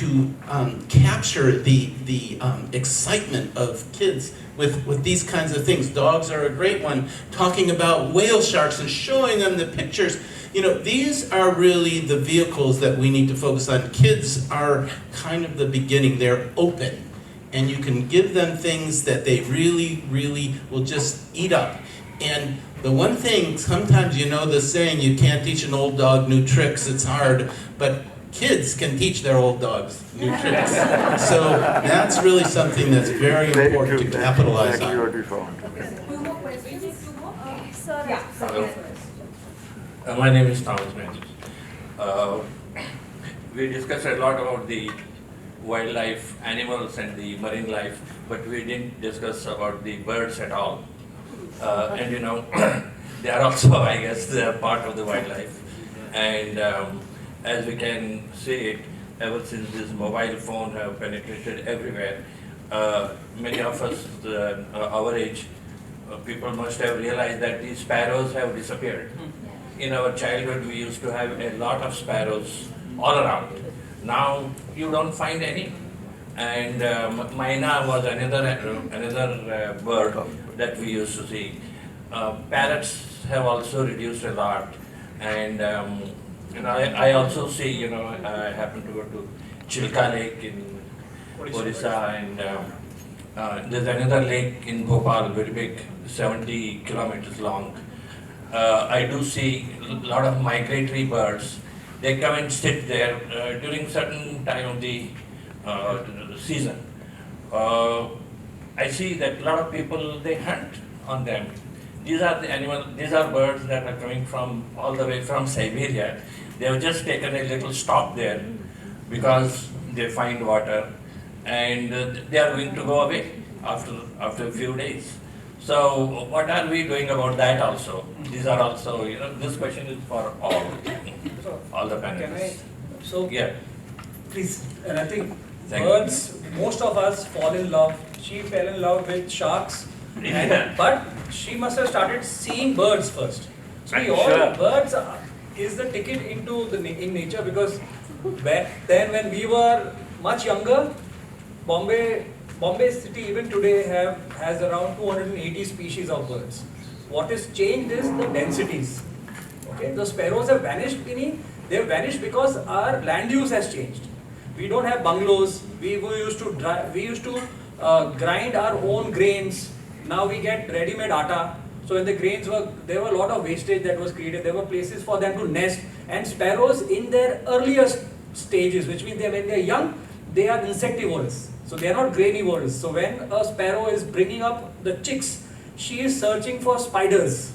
[SPEAKER 3] capture the excitement of kids with these kinds of things. Dogs are a great one. Talking about whale sharks and showing them the pictures. These are really the vehicles that we need to focus on. Kids are kind of the beginning. They're open. And you can give them things that they really, really will just eat up. And the one thing, sometimes the saying, you can't teach an old dog new tricks. It's hard. But kids can teach their old dogs new tricks. So that's really something that's very important to capitalize on.
[SPEAKER 7] Two more questions. Sir,
[SPEAKER 11] Hello. My name is Thomas Matthews. We discussed a lot about the wildlife, animals and the marine life, but we didn't discuss about the birds at all. And they are also, I guess, they are part of the wildlife. And as we can see it, ever since this mobile phone have penetrated everywhere, many of us, our age, people must have realized that these sparrows have disappeared. In our childhood, we used to have a lot of sparrows all around. Now, you don't find any. And myna was another bird that we used to see. Parrots have also reduced a lot. And I also see, I happen to go to Chilka Lake in Orissa, and there's another lake in Bhopal, very big, 70 kilometers long. I do see a lot of migratory birds. They come and sit there during certain time of the season. I see that a lot of people, they hunt on them. These are the animals, these are birds that are coming from all the way from Siberia. They have just taken a little stop there because they find water, and they are going to go away after a few days. So what are we doing about that also? These are also, this question is for all the panelists. Yeah.
[SPEAKER 4] Please, and I think birds, most of us fall in love. She fell in love with sharks, but she must have started seeing birds first. So birds is the ticket into in nature, because back then when we were much younger, Bombay city even today has around 280 species of birds. What has changed is the densities. Okay, the sparrows have vanished, meaning they have vanished because our land use has changed. We don't have bungalows. We used to grind our own grains. Now we get ready-made atta. So when the grains there were a lot of wastage that was created. There were places for them to nest. And sparrows in their earliest stages, which means when they are young, they are insectivorous. So they are not grainivorous. So when a sparrow is bringing up the chicks, she is searching for spiders.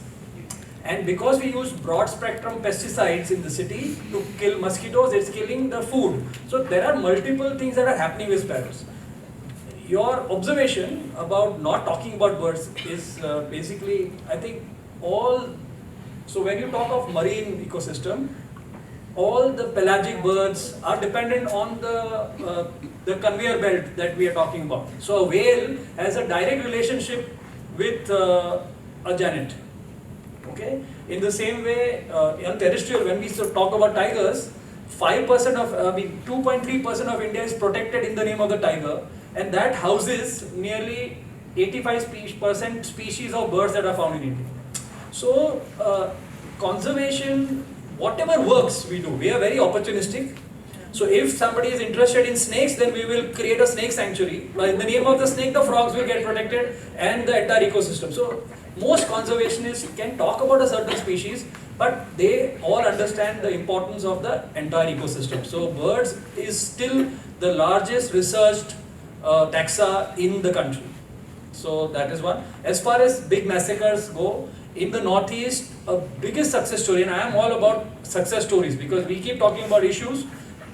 [SPEAKER 4] And because we use broad spectrum pesticides in the city to kill mosquitoes, it's killing the food. So there are multiple things that are happening with sparrows. Your observation about not talking about birds is basically, I think, so when you talk of marine ecosystem, all the pelagic birds are dependent on the conveyor belt that we are talking about. So a whale has a direct relationship with a genet. Okay? In the same way, on terrestrial, when we talk about tigers, 2.3% of India is protected in the name of the tiger, and that houses nearly 85% species of birds that are found in India. So, conservation, whatever works we do, we are very opportunistic. So if somebody is interested in snakes, then we will create a snake sanctuary. But in the name of the snake, the frogs will get protected and the entire ecosystem. So most conservationists can talk about a certain species, but they all understand the importance of the entire ecosystem. So birds is still the largest researched taxa in the country. So that is one. As far as big massacres go, in the Northeast, a biggest success story, and I am all about success stories because we keep talking about issues,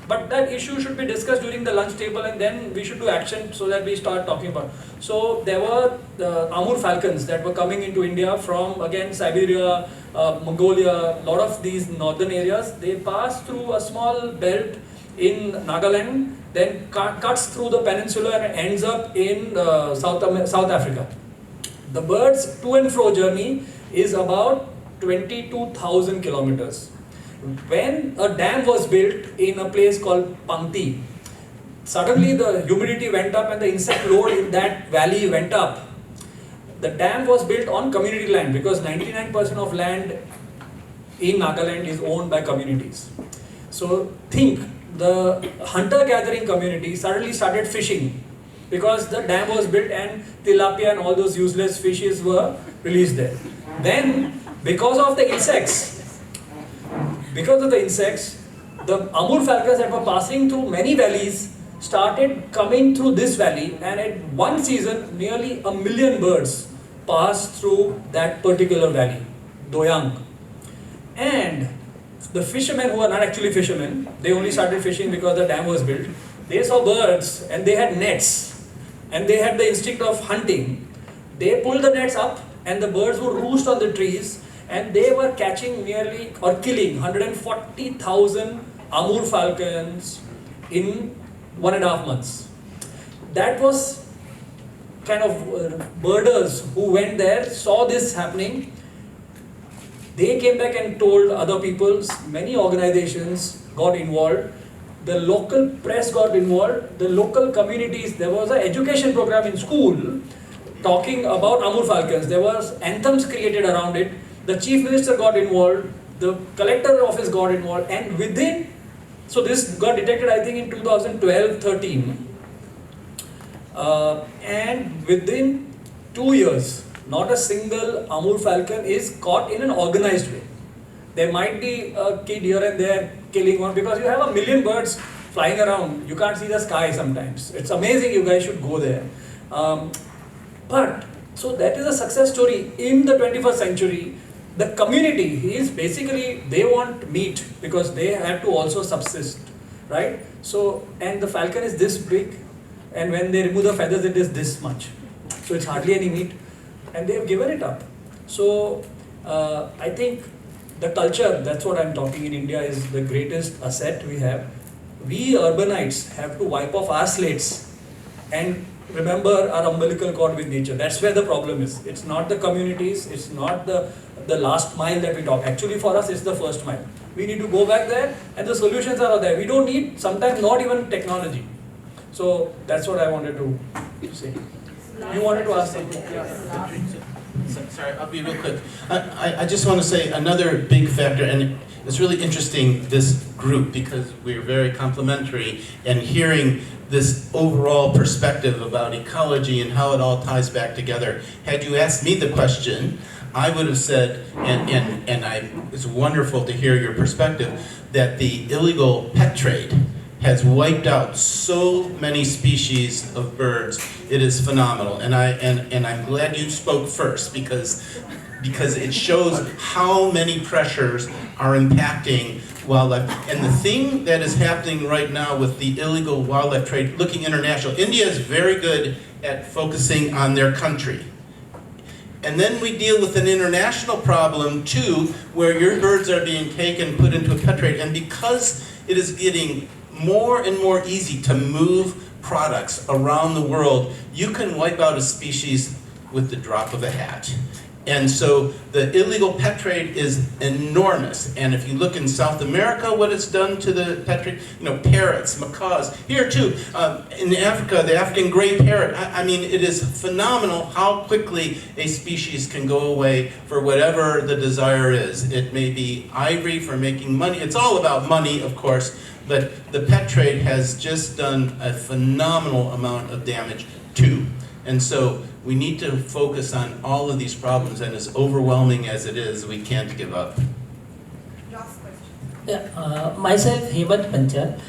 [SPEAKER 4] but that issue should be discussed during the lunch table and then we should do action so that we start talking about. So there were Amur falcons that were coming into India from, again, Siberia, Mongolia, a lot of these northern areas. They pass through a small belt in Nagaland, then cuts through the peninsula and ends up in South Africa. The bird's to and fro journey is about 22,000 kilometers. When a dam was built in a place called Pangti, suddenly the humidity went up and the insect load in that valley went up. The dam was built on community land because 99% of land in Nagaland is owned by communities. So think, the hunter-gathering community suddenly started fishing because the dam was built and tilapia and all those useless fishes were released there. Then, because of the insects, the Amur falcons that were passing through many valleys started coming through this valley, and at one season, nearly 1 million birds passed through that particular valley, Doyang. And the fishermen who are not actually fishermen, they only started fishing because the dam was built. They saw birds and they had nets and they had the instinct of hunting. They pulled the nets up and the birds would roost on the trees, and they were catching nearly or killing 140,000 Amur falcons in 1.5 months. That was kind of birders who went there, saw this happening. They came back and told other people. Many organizations got involved. The local press got involved. The local communities, there was an education program in school talking about Amur falcons. There was anthems created around it. The chief minister got involved. The collector office got involved. And so this got detected I think in 2012-13. And within 2 years, not a single Amur falcon is caught in an organized way. There might be a kid here and there killing one because you have 1 million birds flying around. You can't see the sky sometimes. It's amazing, you guys should go there. So that is a success story in the 21st century. The community is basically, they want meat because they have to also subsist, right? So, and the falcon is this big, and when they remove the feathers, it is this much. So it's hardly any meat. And they have given it up. So I think the culture, that's what I'm talking in India, is the greatest asset we have. We urbanites have to wipe off our slates and remember our umbilical cord with nature. That's where the problem is. It's not the communities, it's not the last mile that we talk. Actually for us, it's the first mile. We need to go back there and the solutions are there. We don't need, sometimes not even technology. So that's what I wanted to say. You wanted to ask something?
[SPEAKER 3] Sorry, I'll be real quick. I just want to say another big factor, and it's really interesting, this group, because we're very complementary, and hearing this overall perspective about ecology and how it all ties back together. Had you asked me the question, I would have said, it's wonderful to hear your perspective, that the illegal pet trade has wiped out so many species of birds. It is phenomenal, and I'm glad you spoke first, because because it shows how many pressures are impacting wildlife. And the thing that is happening right now with the illegal wildlife trade, looking international, India is very good at focusing on their country. And then we deal with an international problem too, where your birds are being taken, put into a pet trade, and because it is getting more and more easy to move products around the world, you can wipe out a species with the drop of a hat. And so the illegal pet trade is enormous. And if you look in South America, what it's done to the pet trade, parrots, macaws. Here too, in Africa, the African gray parrot. I mean, it is phenomenal how quickly a species can go away for whatever the desire is. It may be ivory for making money. It's all about money, of course, but the pet trade has just done a phenomenal amount of damage too. And so we need to focus on all of these problems, and as overwhelming as it is, we can't give up.
[SPEAKER 7] Last question.
[SPEAKER 12] Yeah, myself, Hemant Panchal.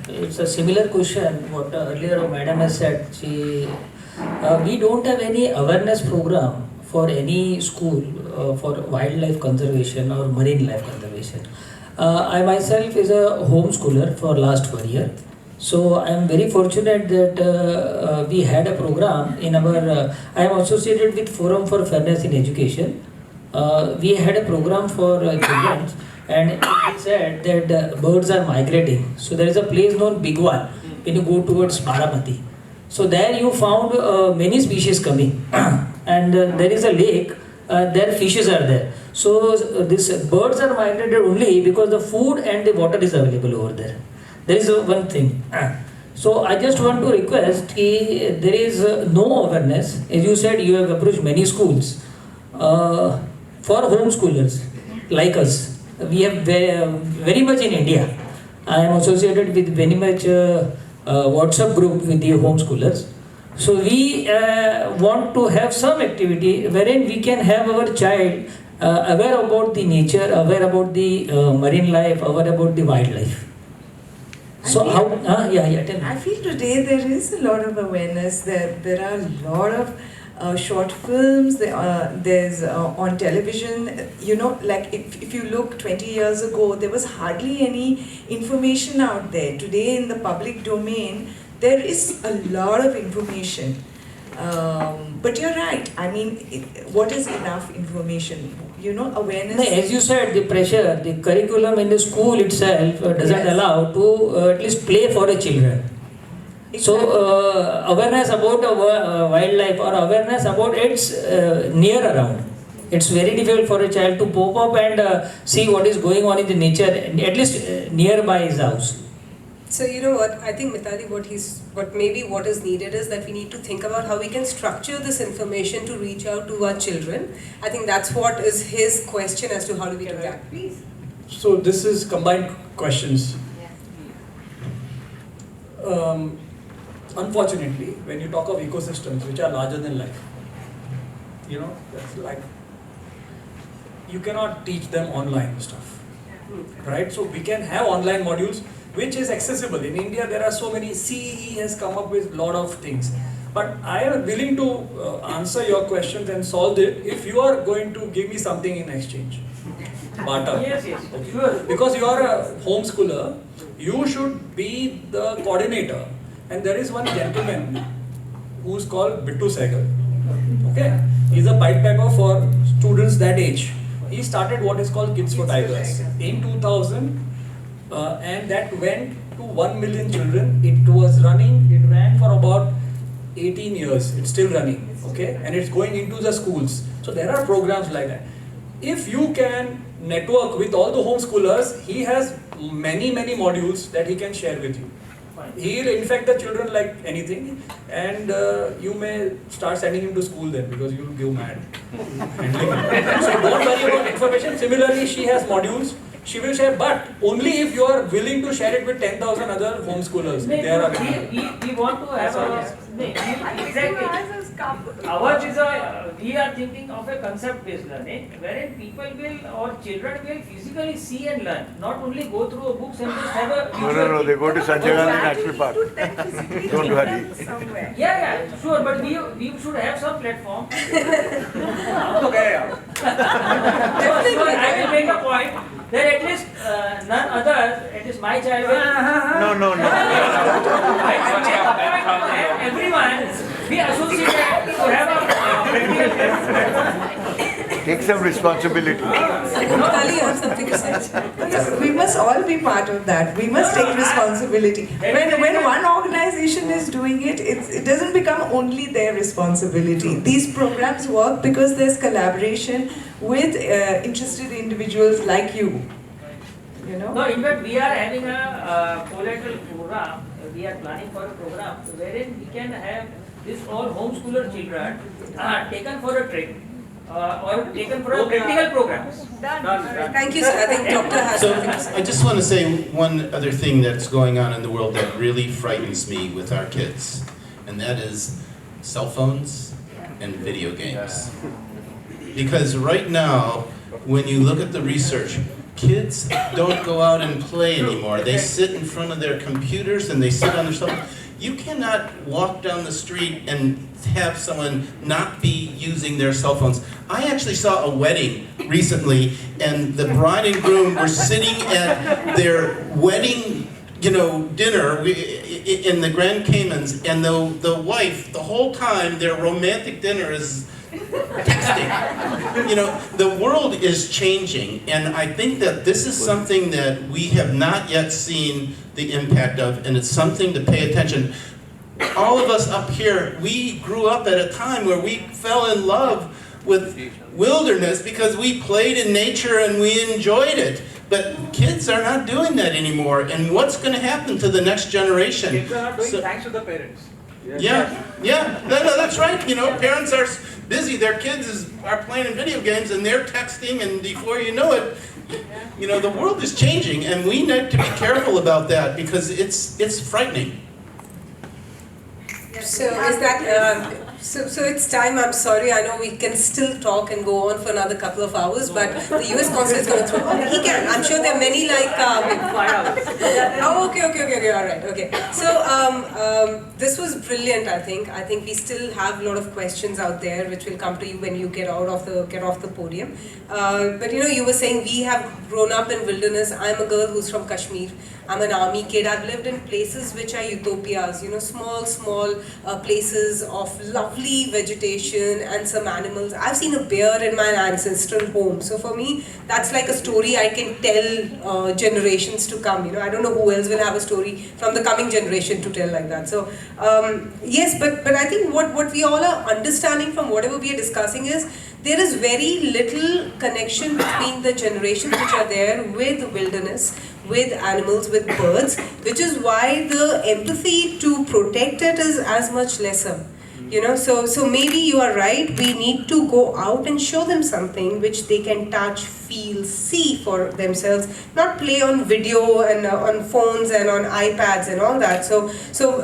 [SPEAKER 12] It's a similar question what earlier Madam has said. We don't have any awareness program for any school for wildlife conservation or marine life conservation. I myself is a homeschooler for last 1 year. So I am very fortunate that we had a program in our, I am associated with Forum for Fairness in Education. We had a program for children, and it said that birds are migrating. So there is a place known Bigwal when you go towards Baramati. So there you found many species coming and there is a lake, there fishes are there. So these birds are migrated only because the food and the water is available over there. There is one thing. So I just want to request, there is no awareness. As you said, you have approached many schools. For homeschoolers like us, we have very much in India. I am associated with very much WhatsApp group with the homeschoolers. So we want to have some activity wherein we can have our child aware about the nature, aware about the marine life, aware about the wildlife. So how? Tell me.
[SPEAKER 6] I feel today there is a lot of awareness. There are a lot of short films. There's on television. Like if you look 20 years ago, there was hardly any information out there. Today in the public domain, there is a lot of information. But you're right. I mean, what is enough information? Awareness.
[SPEAKER 12] As you said, the pressure, the curriculum in the school itself doesn't allow to at least play for the children. Exactly. So awareness about wildlife or awareness about its near around. It's very difficult for a child to pop up and see what is going on in the nature, at least nearby his house.
[SPEAKER 13] So you know what, I think Mitali, what is needed is that we need to think about how we can structure this information to reach out to our children. I think that's what is his question as to how do we do that. Please.
[SPEAKER 4] So this is combined questions. Unfortunately, when you talk of ecosystems which are larger than life, that's like, you cannot teach them online stuff, right? So we can have online modules which is accessible. In India, there are so many, CEE has come up with a lot of things. But I am willing to answer your questions and solve it if you are going to give me something in exchange. Barter.
[SPEAKER 12] Yes, sure.
[SPEAKER 4] Because you are a homeschooler, you should be the coordinator. And there is one gentleman who's called Bittu Sejal. Okay? He's a pipe piper for students that age. He started what is called Kids for Tigers in 2000. And that went to 1 million children. It ran for about 18 years. It's still running, okay? And it's going into the schools. So there are programs like that. If you can network with all the homeschoolers, he has many modules that he can share with you. He'll infect the children like anything, and you may start sending him to school then because you'll go mad. So don't worry about information. Similarly, she has modules. She will share, but only if you are willing to share it with 10,000 other homeschoolers.
[SPEAKER 12] We want to have Exactly. Ours is we are thinking of a concept-based learning, wherein people will or children will physically see and learn, not only go through a books and just have a.
[SPEAKER 8] No, they go to Sejal Mehta National Park. Don't worry.
[SPEAKER 12] Yeah, sure, but we should have some platform. So I will make a point that at least none others, at least my child will.
[SPEAKER 8] No.
[SPEAKER 12] I will make a point to have everyone be associated to have a practical platform.
[SPEAKER 8] Take some responsibility.
[SPEAKER 13] Mitali, you have something to say?
[SPEAKER 6] We must all be part of that. We must take responsibility. When one organization is doing it, it doesn't become only their responsibility. These programs work because there's collaboration with interested individuals like you. You know?
[SPEAKER 12] No, in fact, we are having a collateral program. We are planning for a program wherein we can have these all homeschooler children taken for a trip. Or taken for a practical programs.
[SPEAKER 13] Thank you, sir. I think Doctor has something to say.
[SPEAKER 3] I just want to say one other thing that's going on in the world that really frightens me with our kids, and that is cell phones and video games. Because right now, when you look at the research, kids don't go out and play anymore. They sit in front of their computers and they sit on their cell phone. You cannot walk down the street and have someone not be using their cell phones. I actually saw a wedding recently, and the bride and groom were sitting at their wedding, dinner in the Grand Caymans, and the wife, the whole time, their romantic dinner is texting. The world is changing, and I think that this is something that we have not yet seen the impact of, and it's something to pay attention. All of us up here, we grew up at a time where we fell in love with wilderness because we played in nature and we enjoyed it. But kids are not doing that anymore, and what's going to happen to the next generation?
[SPEAKER 4] Kids are not doing thanks to the parents.
[SPEAKER 3] Yeah, no, that's right. Parents are busy. Their kids are playing video games and they're texting, and before you know it, the world is changing, and we need to be careful about that because it's frightening.
[SPEAKER 13] So is that so it's time. I'm sorry. I know we can still talk and go on for another couple of hours, but the US consul is going to throw. He can. I'm sure there are many like. Oh, okay. All right. Okay. So this was brilliant. I think we still have a lot of questions out there, which will come to you when you get off the podium. But you were saying we have grown up in wilderness. I'm a girl who's from Kashmir. I'm an army kid. I've lived in places which are utopias, small places of lovely vegetation and some animals. I've seen a bear in my ancestral home. So for me, that's like a story I can tell generations to come. I don't know who else will have a story from the coming generation to tell like that. So yes, but I think what we all are understanding from whatever we are discussing is there is very little connection between the generations which are there with wilderness, with animals, with birds, which is why the empathy to protect it is as much lesser. So maybe you are right, we need to go out and show them something which they can touch, feel, see for themselves, not play on video and on phones and on iPads and all that. So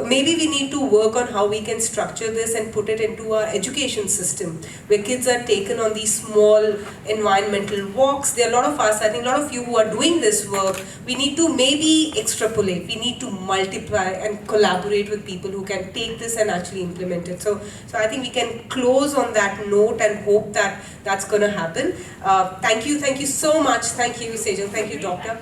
[SPEAKER 13] maybe we need to work on how we can structure this and put it into our education system, where kids are taken on these small environmental walks. There are a lot of us, I think a lot of you who are doing this work, we need to maybe extrapolate, we need to multiply and collaborate with people who can take this and actually implement it. So I think we can close on that note and hope that that's going to happen. Thank you so much. Thank you, Sejal. Thank you, Doctor.